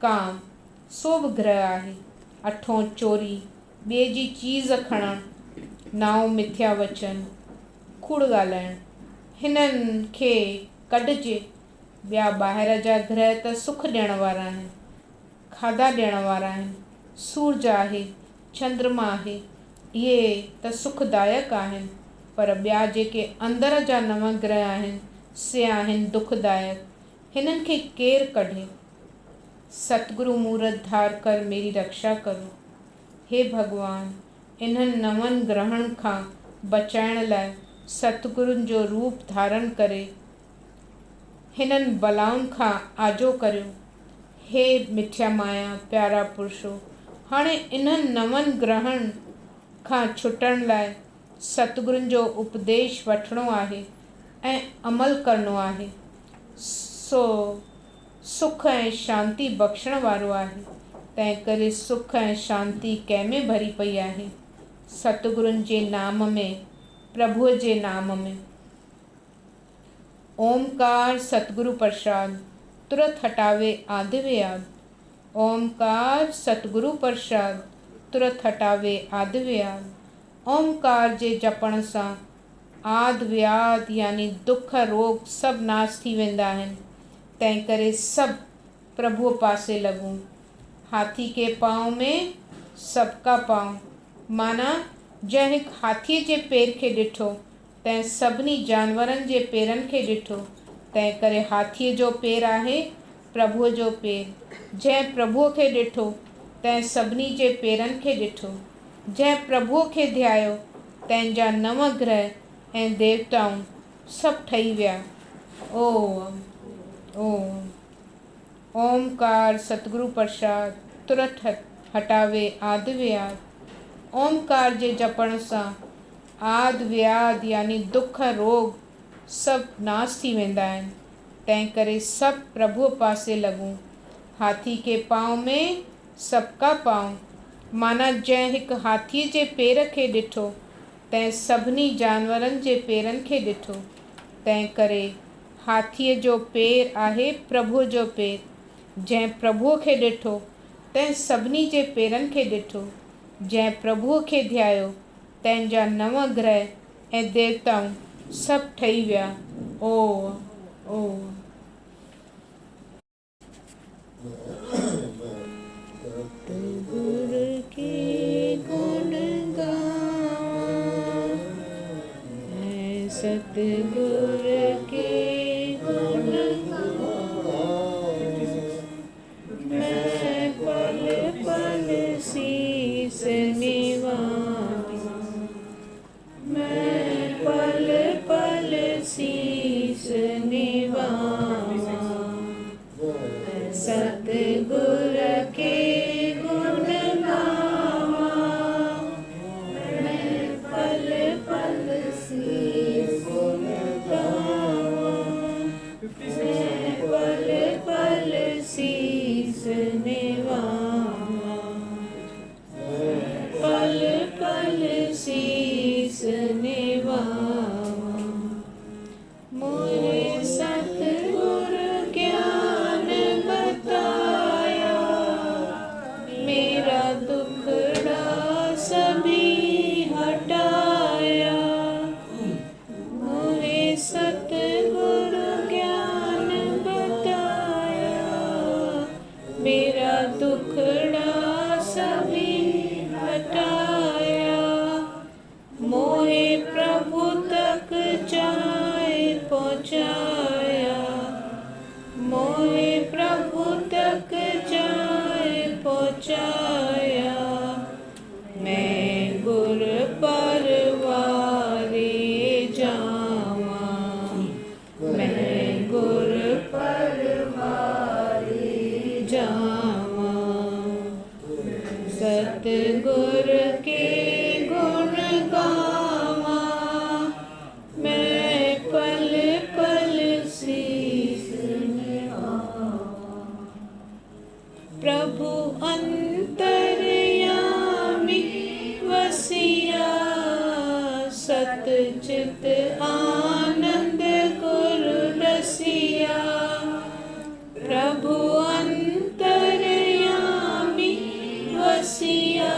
काम, सो बि ग्रह आहे। अठों चोरी, ॿिए जी चीज़ खणणु। नाओं मिथ्या वचन, कूड़ ॻाल्हाइणु। हिननि खे कढिजे। ॿिया ॿाहिरि जा ग्रह त सुख ॾियण वारा आहिनि, खाधा ॾियण वारा आहिनि। सूरज आहे, चंद्रमा आहे, इहे त सुखदायक आहिनि। पर ॿिया जेके अंदर जा नव ग्रह आहिनि से आहिनि दुखदायक। हिननि खे केरु कढे। सतगुरु मूरत धार कर मेरी रक्षा करो। हे भॻवान, इन्हनि नवनि ग्रहनि खां बचाइण लाइ सतगुरुनि जो रूप धारण करे हिननि बलाउनि खां आजो करियो। हे मिथ्या माया प्यारा पुरुषो, हाणे इन्हनि नवनि ग्रहनि खां छुटण लाइ सतगुरुनि जो उपदेश वठिणो आहे ऐं अमल करिणो आहे। सो सुख ऐं शांती बख़्शण वारो आहे। तंहिं करे सुख ऐं शांती कंहिंमें भरी पई आहे? सतगुरुनि जे नाम में, प्रभुअ जे नाम में। ओमकार सतगुरु प्रसाद, तुरत हटावे आदि व्याध। ओमकार सतगुरु प्रसाद, तुरत हटावे आदि व्याध। ओमकार जे जपण सां आदि व्याध यानी दुख रोग सभु नाश थी वेंदा आहिनि। तंहिं करे सभु प्रभुअ पासे लॻूं। हाथी के पाँव में सबका पाँव, माना जंहिं हिकु हाथीअ जे पेर खे ॾिठो तंहिं सभिनी जानवरनि जे पेरनि खे ॾिठो। तंहिं करे हाथीअ जो पेर आहे प्रभुअ जो पेर। जंहिं प्रभुअ खे ॾिठो तंहिं सभिनी जे पेरनि खे ॾिठो। जंहिं प्रभुअ खे ध्यायो तंहिंजा नव ग्रह ऐं देवताऊं सभु ठही विया। ओम ओम ओमकार सतगुरु प्रसाद, तुरत हटावे आदि व्याध। ओमकार जे जपण सां आदि व्याध यानी दुख रोग सभु नाश थी वेंदा आहिनि। तंहिं करे सभु प्रभुअ पासे लॻूं। हाथी के पाँव में सबका पाँव, माना जंहिं हिकु हाथीअ जे पेर खे ॾिठो तंहिं सभिनी जानवरनि जे पेरनि खे ॾिठो। तंहिं करे हाथीअ जो पेर आहे प्रभुअ जो पेर। जंहिं प्रभुअ खे ॾिठो तंहिं सभिनी जे पेरनि खे ॾिठो। जंहिं प्रभुअ खे ध्यायो तंहिंजा नव ग्रह ऐं देवताऊं सभु ठही विया। ओम ओम सतगुरु के गुण गाऊं, मैं सतगुरु के गुण गाऊं। मैं पल पल शीस निवाऊं, मैं पल पल शीस निवाऊं। सतगुर के गुण गावां, मैं पल पल शीस निवाऊं। मैं आनंद गुरु रसिया। प्रभु अंतर्यामी वसिया,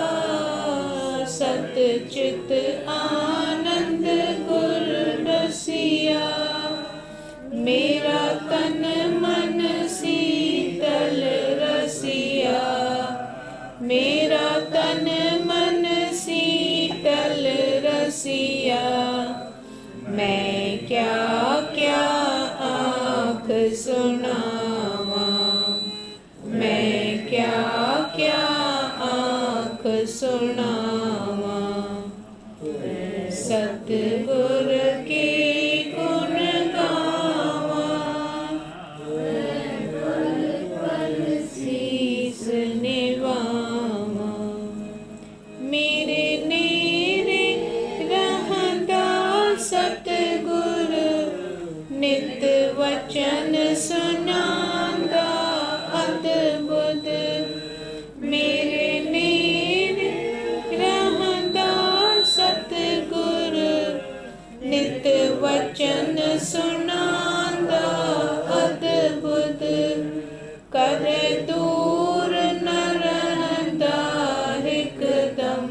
सतचित आनंद गुरु रसिया। मेरा तन मन शीतल रसिया, मेरा तन मन शीतल रसिया। मैं क्या क्या आँख सुनावा, मैं क्या क्या आँख सुनावा। सतगुर के गुण गावा, पल पल शीस निवावा। मेरे नेरे रहंदा सतगुर, नित वचन सुनांदा अद्भुत। मेरे नेरे रहंदा सतगुर, नित वचन सुनांदा अद्भुत। करे दूर न रहंदा हिकदम,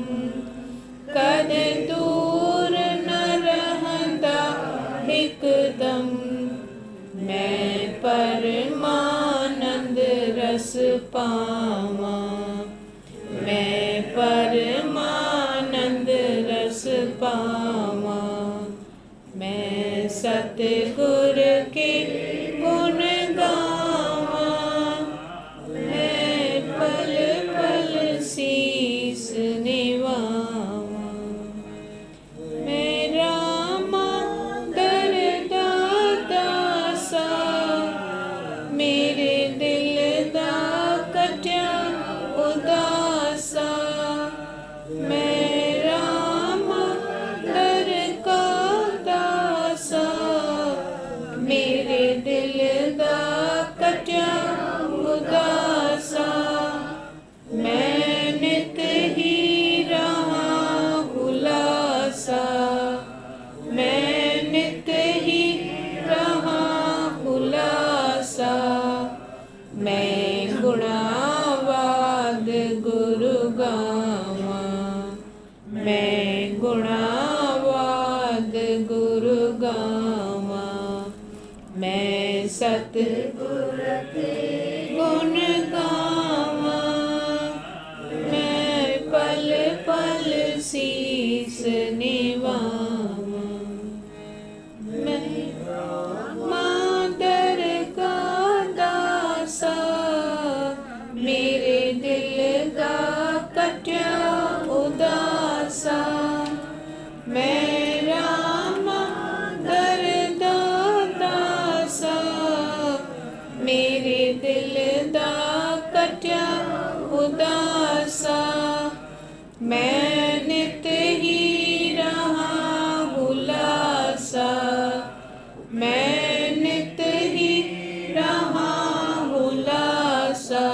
करे दूर न रहंदा हिकदम। मैं परमानंद रस पावा, मैं परमानंद रस पावा। मैं सतगुर के गुण गावा, मैं पल पल शीस निवावा। मैं रामा दरदासा, मेरे दिल दा कट्या उदासा। मैं रामा दर का दासा, मेरे दिल दा कट्या उदासा। मैं नित ही रहा हुलासा, मैं नित ही रहा हुलासा। मैं गुणावाद गुरु गावा, मैं गुणावाद गुरु गावा। मैं सतगुर के गुण गावा, मैं पल पल शीस निवावा। मैं मादर का दासा, मेरे दिल का कट्या उदासा। मैं रामा दरदासा, मेरे दिल दा कट्या उदासा। मैं नित ही रहा हुलासा, मैं नित ही रहा हुलासा।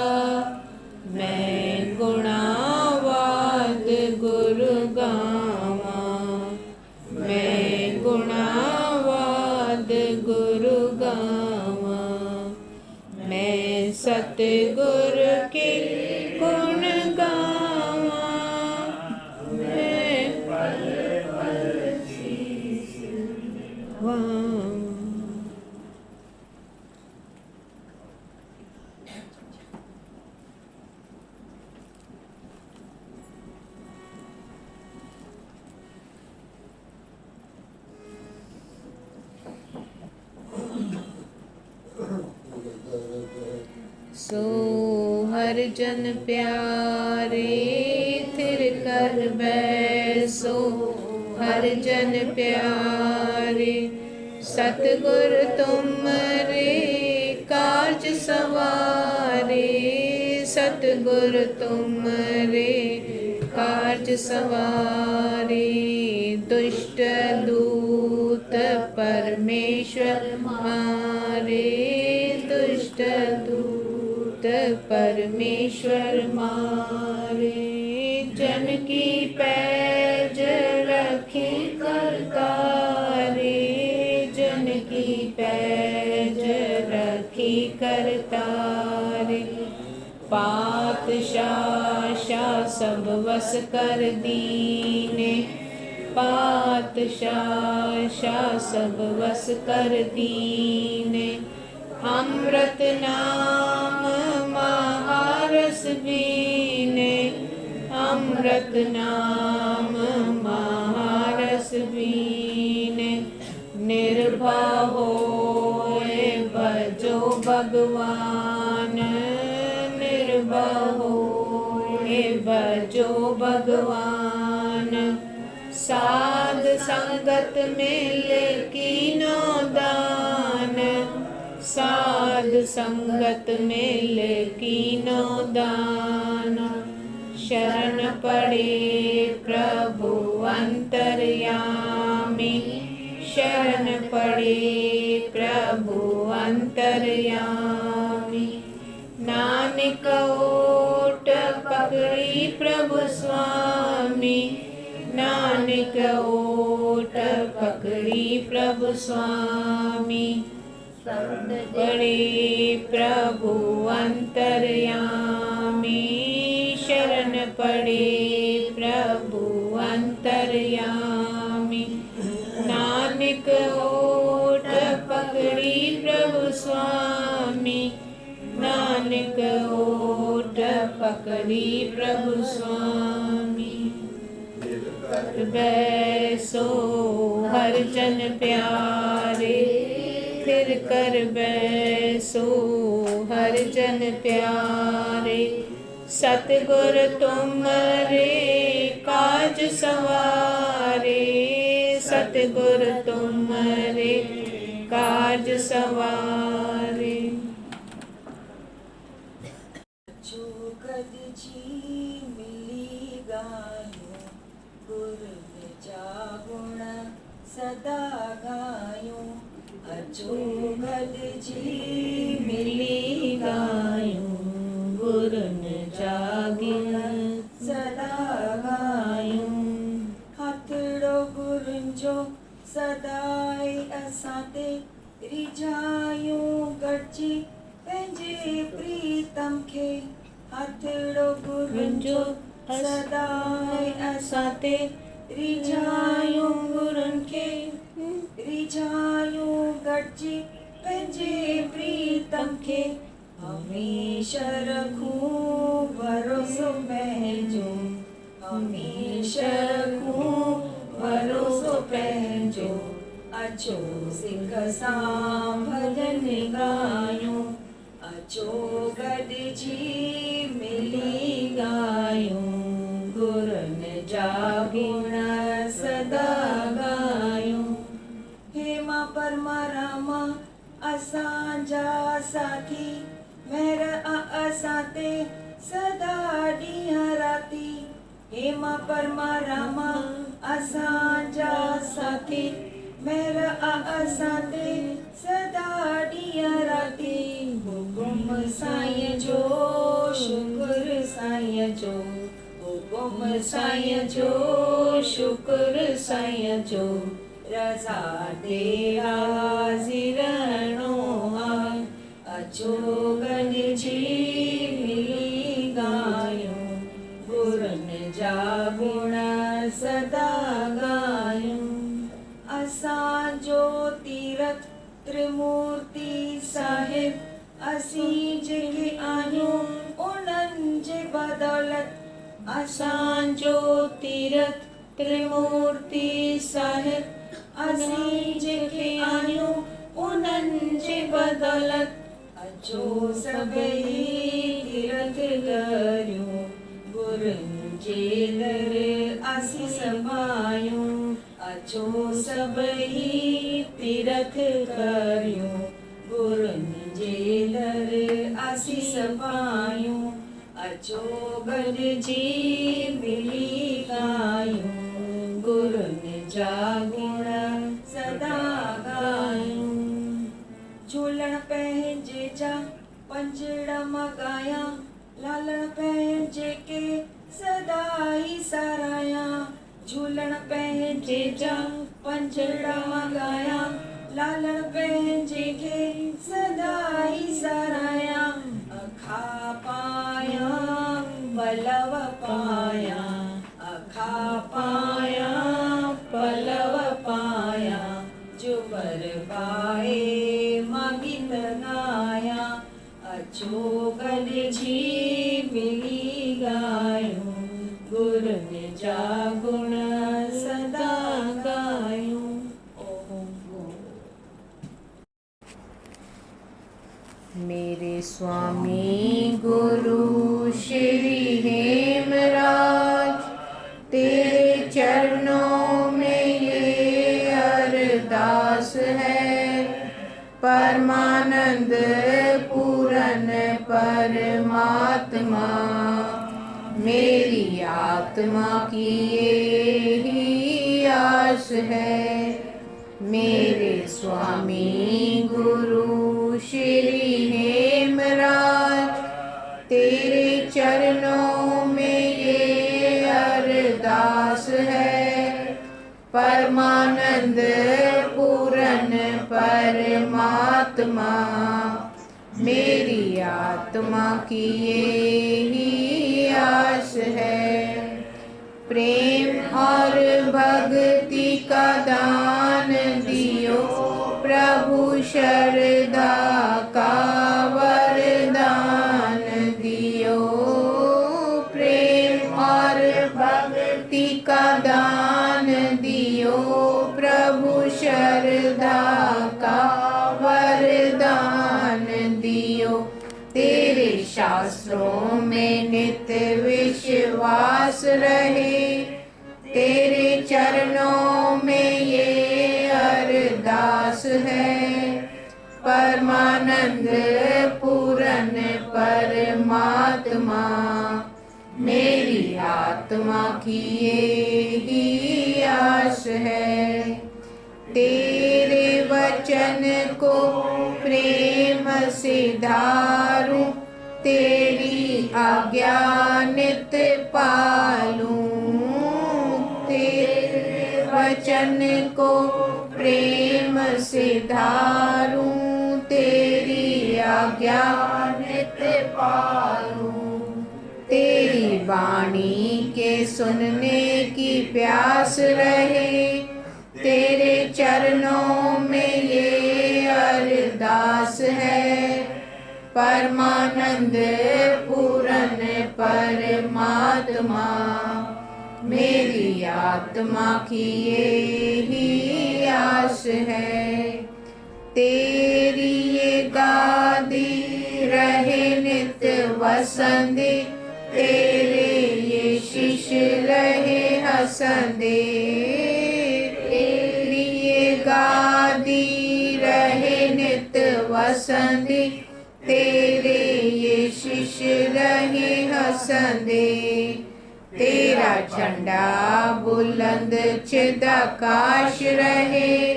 मैं गुणावाद गुरु गावा, मैं गुणावाद गुरु गावा। मैं सतगुर के गुण गावा, मैं पल पल शीस निवावा। सो हर जन प्यारे थिर कर बैसो, हर जन प्यारे। सतगुर तुमरे कार्य सवारे, सतगुर तुमरे कार्य सवारे। दुष्ट दूत परमेश्वर मारे, दुष्ट दूत परमेश्वर मारे। जन की पैज रखे करतारे, पैज रखी करतारे। पातशाह शाह सब वस कर दीने, पातशाह शाह सब वस कर दीने। अमृत नाम महारस बीने, अमृत नाम महारस बीने। निर्भय होए भजो भगवान, निर्भय होए भजो भगवान। साध संगत मिले कीनो दान, साध संगत मिले कीनो दान। शरण पड़े प्रभु अंतर्यामी, शरण पड़े प्रभु अंतर्यामी। नानक ओट पकड़ी प्रभु स्वामी, नानक ओट पकड़ी प्रभु स्वामी। पड़े प्रभु अंतर्यामी, शरण पड़े प्रभु अंतर्यामी। नानक ओट पकड़ी प्रभु स्वामी, नानक ओट पकड़ी प्रभु स्वामी। बैसो हर जन प्यारे, फिर कर बैसो हर जन प्यारे। सतगुर तुमरे काज सवारे, सतगुर तुमरे काज सवारे। जोगद जी मिली गायो, गुर जा गुण सदा गायो। अजोगद जी मिली गायो, गुर जागिन सदा गायो। हथड़ो गुरन जो सदाई असाते रिझायो, गॾिजी पंहिंजे प्रीतम खे। हथड़ो गुरन जो सदाई असाते रिझायो, गुरन खे रिझायो, गॾिजी पंहिंजे प्रीतम खे। हमेशा रखूं भरोसो पंहिंजो, हमेशा रखूं भरोसो पंहिंजो। अचो सिख सां भॼन ॻायूं, अचो गॾिजी मिली ॻायूं। गुरन जा गुण सदा ॻायूं। हे मां परमारामा असांजा साथी, मेहर असां ते सदा ॾींहं राती। हे मां परमारामा असांजा साथी, मेहर असां ते सदा ॾींहं राती। हुकुम साईं जो शुक्र साईं जो, हुकुम साईं जो शुक्र साईं जो। रज़ा ते राज़ी रहणो आहे, अचो गॾिजी मिली ॻायूं। गुरन जा गुण सदा ॻायूं। असांजो तीरथ त्रिमूर्ति साहिब, असीं जेके आहियूं उन्हनि जे बदौलत। असांजो तीरथ त्रिमूर्ति साहिब, असीं जेके आहियूं उन्हनि जे बदौलत। अचो सभई तीरथ करियूं, गुरुनि जे दर आसीस पायूं। अचो सभई तीरथ करियूं, गुरुनि जे दर आसीस पायूं। अचो गॾिजी मिली ॻायूं, गुरुनि जा गुण सदा ॻायूं। झूलण पंहिंजे जा पंजड़ा मॻायां, लालण पंहिंजे के सदा ई सारायां। झूलण पंहिंजे जा पंजड़ा मॻायां, लालण पंहिंजे गाए माँ गीत गाया, अचोगल जी मिली गायो, गुर निजा गुण सदा गायो। मेरे स्वामी गुरु श्री हेमराज, तेरे चरणों में ये अरदास है। परमानंद पूरन परमात्मा, मेरी आत्मा की यही आस है। मेरे स्वामी गुरु श्री हेमराज, तेरे चरणों में ये अरदास है। परमानंद पूरन परमात्मा, मेरी आत्मा की यही आस है। प्रेम और भक्ति का दान दियो, प्रभु शरदा का वरदान दियो। प्रेम और भक्ति का दान दियो, प्रभु शरदा का वरदान दियो। तेरे शास्त्रों में नित्य विश्वास रहे, तेरे चरणों में ये अरदास है। परमानंद पूरन परमात्मा, मेरी आत्मा की यही आस है। तेरे वचन को प्रेम से धारूं, तेरी आज्ञा नित्य पालूं। तेरे वचन को प्रेम से धारूं, तेरी आज्ञा नित्य पालूं। तेरी वाणी के सुनने की प्यास रहे, तेरे चरणों में ये अरदास है। परमानंद पूरन परमात्मा, मेरी आत्मा की यही आस है। तेरी ये गादी रहे नित्य वसंदे, तेरे ये शिष्य रहे हंसदे। तेरी ये गादी रहे नित्य वसंदे, तेरे ये शिष्य रहे हंसदे। तेरा झंडा बुलंद चिदाकाश रहे,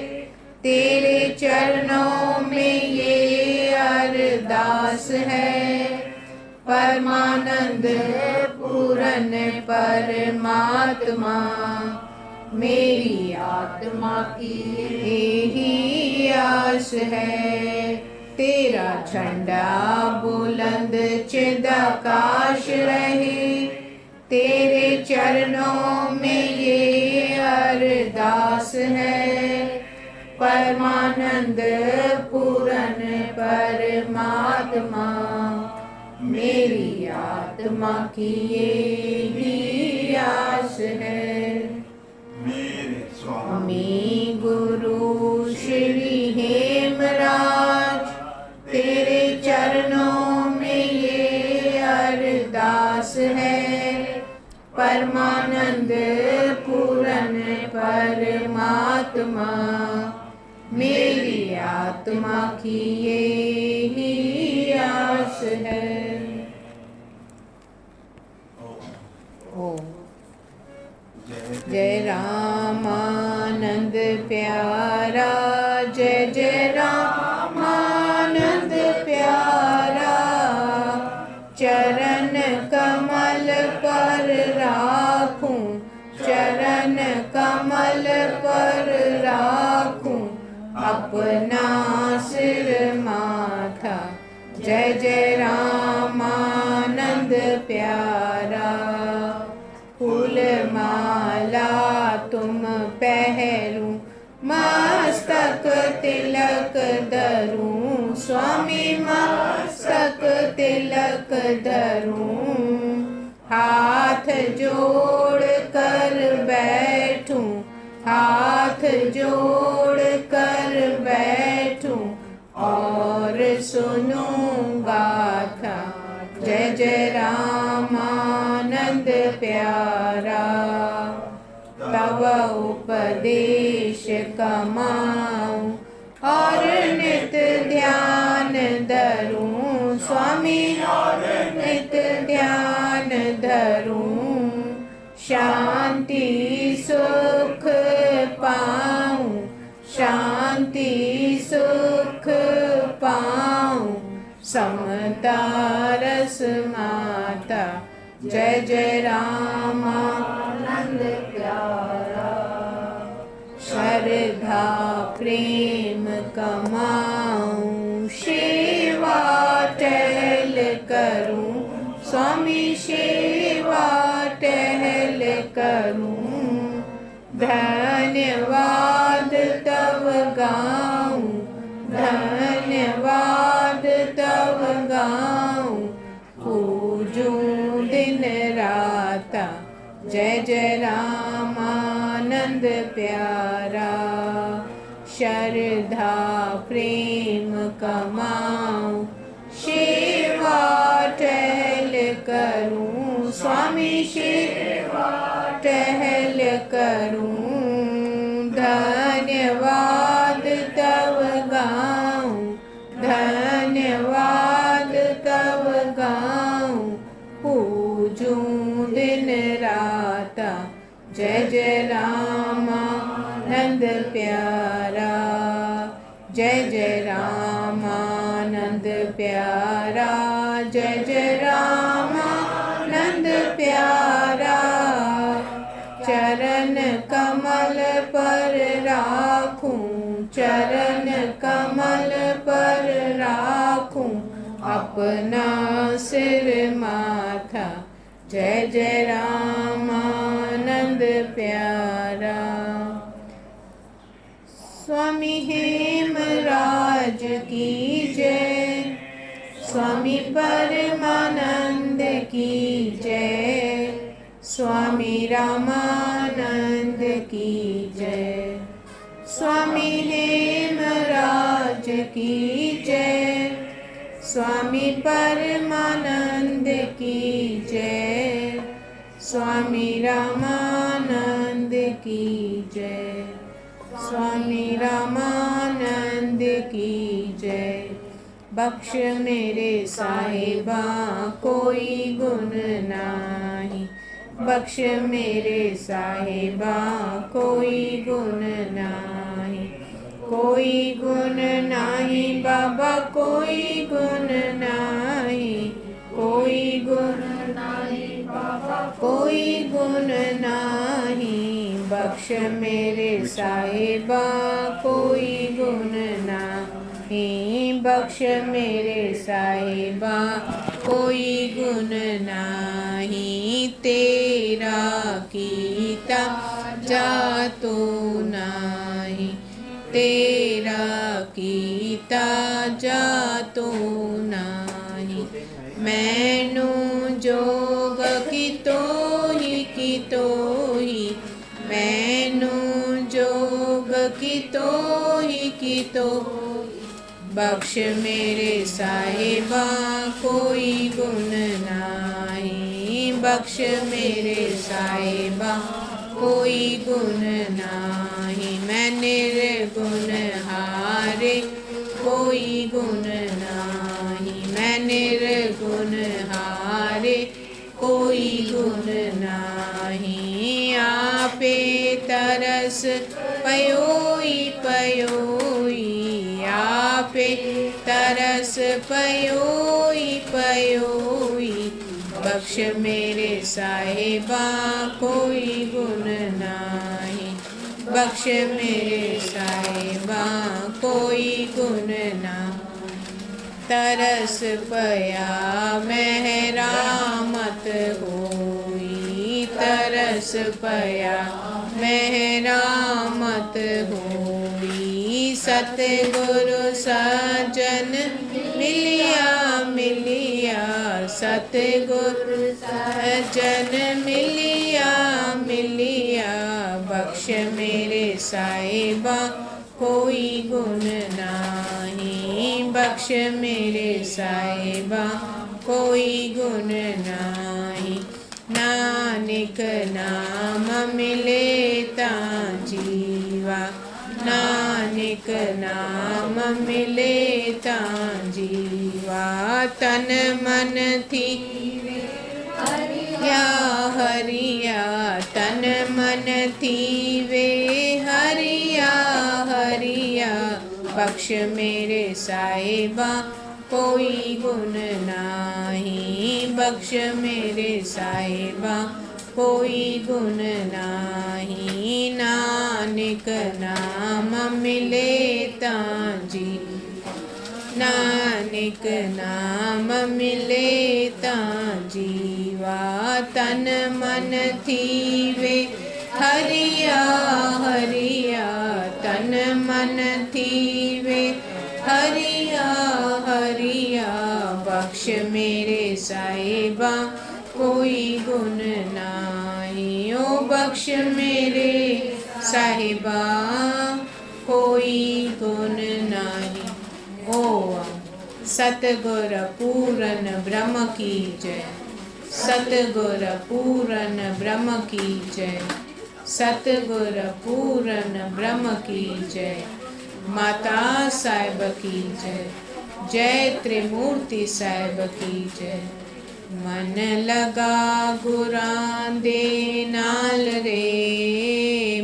तेरे चरणों में ये अरदास है। परमानंद पूरन परमात्मा, मेरी आत्मा की यही आस है। तेरा झंडा बुलंद चिदाकाश रहे, तेरे चरणों में ये अरदास है। परमानंद पूरन परमात्मा, मेरी आत्मा की यही आस है। मेरे स्वामी स्वामी गुरु श्री हेमराज, तेरे चरणों में ये अरदास है। परमानंद पूरन परमात्मा, मेरी आत्मा की यही आस है। ओम जय रामानंद प्यारा, जय जय रामानंद प्यारा। चरण कमल पर राखूं, चरण कमल पर राखूं अपना सिर माथा। जय जय रामानंद प्यारा। फूल माला तुम पहरूं, मस्तक तिलक तिलक धरूं, स्वामी मस्तक तिलक धरूं। हाथ जोड़ कर बैठूं, हाथ जोड़ कर बैठूं और सुनूं गाथा जय जय रामानंद प्यारा। तव उपदेश कमाऊं और नित ध्यान धरूं, स्वामी नित ध्यान धरूं। शांति सुख पाऊं, शांति सुख पाऊं। समता रस माता जय जय रामानंद प्यारा। श्रद्धा प्रेम कमाऊं, सेवा टहल करूं, स्वामी सेवा टहल करूं। धन्यवाद तव गाऊं, धन्यवाद तव गाऊं। पूजूं दिन राता जय जय रामानंद प्यारा। श्रद्धा प्रेम कमाऊं, सेवा टहल करूं, स्वामी सेवा टहल करूं। धन्यवाद तव गाऊं, धन्यवाद तव गाऊं। पूजूं दिन राता जय जय रामानंद प्यारा। जय जय रामानंद प्यारा, जय जय रामानंद प्यारा। चरण कमल पर राखूं, चरण कमल पर राखूं अपना सिर माथा जय जय रामानंद प्यारा। स्वामी हेमराज की जय, स्वामी परमानंद की जय, स्वामी रामानंद की जय। स्वामी हेमराज की जय, स्वामी परमानंद की जय, स्वामी रामानंद की जय, स्वामी रामानंद की जय। बख्श मेरे साहिबा कोई गुण नाही, बख्श मेरे साहिबा कोई गुण नाही। कोई गुण नाही बाबा, कोई गुण नाही, कोई गुण नाही बाबा, कोई गुण नाही। बख्श मेरे साहिबा कोई गुण नाही, बख्श मेरे साहिबा कोई गुण नाही। तेरा कीता जातो नाही, तेरा कीता जातो नाही। मैनू जोग कितो ही, मैनू जोग कितो ही। बख्श मेरे साहिबा कोई गुण नाही, बख्श मेरे साहिबा कोई गुण नाही। मैं निर्गुण हारे कोई गुण नाही, मैं निर्गुण हारे कोई गुण नाही। आपे तरस पयोई पयोई, आपे तरस पयोई पयोई। बख्श मेरे साहिबा कोई गुण नाही, बख्श मेरे साहिबा कोई गुण नाही। तरस पया मेहरामत होई, तरस पया मेहरामत होई। सतगुरु साजन मिलिया मिलिया, सतगुरु साजन मिलिया मिलिया, बख्श मेरे साहिबा कोई गुण नाही, बख्श मेरे साहिबा कोई गुण नाही। नानक नाम मिले तां जीवा, नानक नाम मिले तां जीवा, तन मन थी हरिया हरिया, तन मन थीवे हरिया हरिया, बख्श मेरे साहिबा कोई गुण नाही, बख्श मेरे साहिबा कोई गुण नाही। नानक नाम मिले तां जी, नानक नाम मिले तां जीवा, तन मन थीवे हरिया हरिया, तन मन थीवे हरिया हरिया, बख्श मेरे साहिबा कोई गुण नाही, ओ बख्श मेरे साहिबा कोई गुण नाही। ओम सतगुर पूरन ब्रह्म की जय, सतगुर पूरन ब्रह्म की जय, सतगुर पूरन ब्रह्म की जय। माता साहिब की जय, जय त्रिमूर्ति साहिब की जय। मन लगा गुरां दे नाल रे,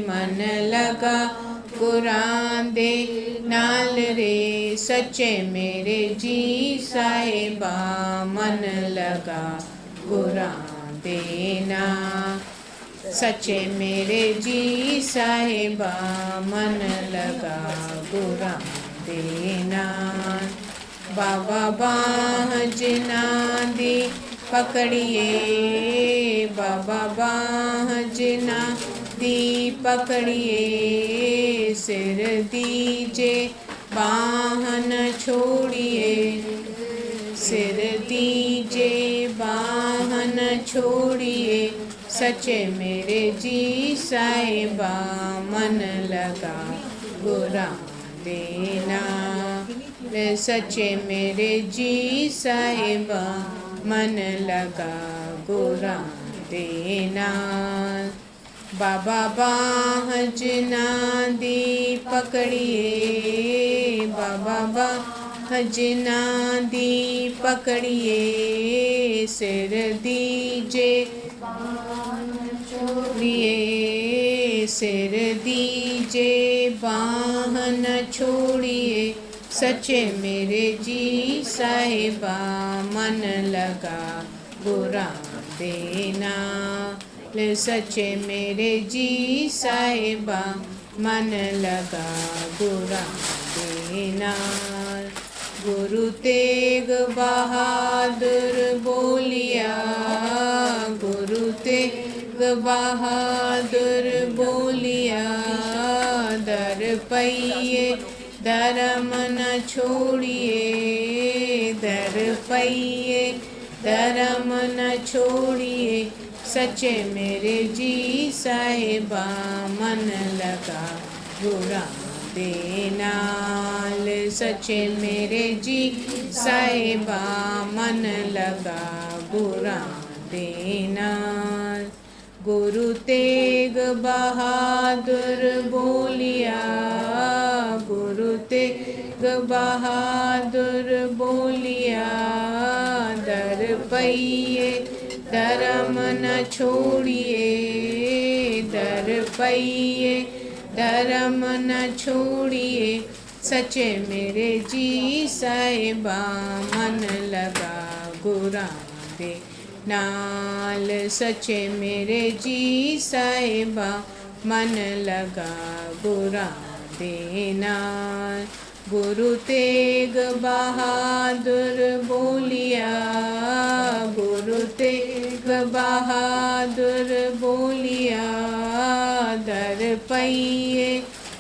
मन लगा गुरां दे नाल रे, सच्चे मेरे जी साहिबा मन लगा गुरां दे नाल, सच्चे मेरे जी साहिबा मन लगा गुरां दे नाल। बाबा बाह जिन्हां दी पकड़िए, बाबा बाह जिन्हां दी पकड़िए, सिर दीजे बाह न छोड़िए, सिर दीजे बाह न छोड़िए, सच्चे मेरे जी साहिबा मन लगा गुरां दे नाल, सच्चे मेरे जी साहिबा मन लगा गुरां दे नाल। बाबा बाह जिन्हां दी पकड़िए, बाबा बाह जिन्हां दी पकड़िए, सिर दीजे छोड़िए, सिर दीजे बाह न छोड़िए, सच्चे मेरे जी साहिबा मन लगा गुरां दे नाल, सच्चे मेरे जी साहिबा मन लगा गुरां दे नाल। गुरु तेग बहादुर बोलिया, गुरु तेग बहादुर बोलिया, दर पइए धर्म न छोड़िए, दर पइए धर्म न छोड़िए, सच्चे मेरे जी साहिबा मन लगा गुरां दे नाल, सच्चे मेरे जी साहिबा मन लगा गुरां दे नाल। गुरु तेग बहादुर बोलिया, गुरु तेग बहादुर बोलिया, दर पइए धर्म न छोड़िए, दर पइए धर्म न छोड़िए, सच्चे मेरे जी साहिबा मन लगा गुरां दे नाल, सच्चे मेरे जी साहिबा मन लगा गुरां दे नाल। गुरु तेग बहादुर बोलिया, गुरु तेग बहादुर बोलिया, दर पइए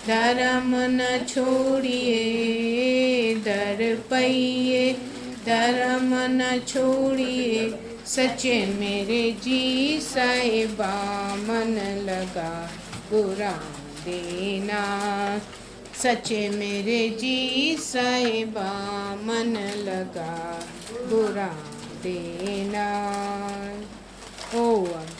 धर्म न छोड़िए दर पइए, धर्म न छोड़िए सच्चे मेरे जी साहिबा, मन लगा बुरा देना। सच्चे मेरे जी साहिबा, मन लगा बुरा देना। ओम।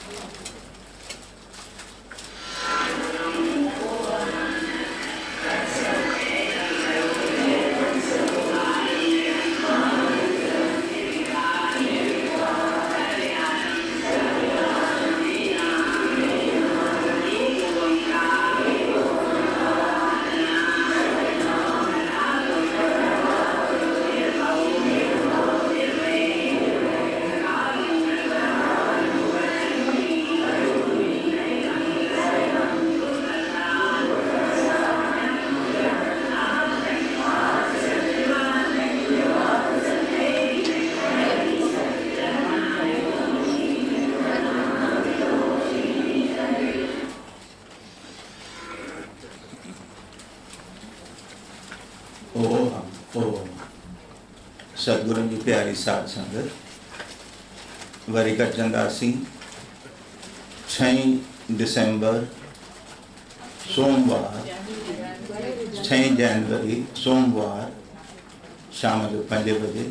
सतगुरु जी प्यारी साध संगत, वरी गॾजंदासीं 6 दिसंबर सोमवार, 6 जनवरी सोमवार शाम जो 5 बजे।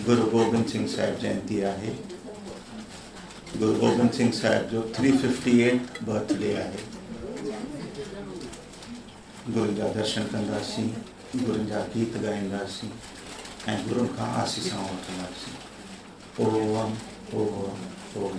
गुरु गोबिंद सिंह साहिब जयंती आहे। गुरु गोबिंद सिंह साहिब जो 358 बर्थडे आहे। गुरु जा दर्शन कंदासीं, गुरु जा गीत ॻाईंदासीं ऐं गुरुनि खां आसीसां वठंदासीं। ओम ओम ओम।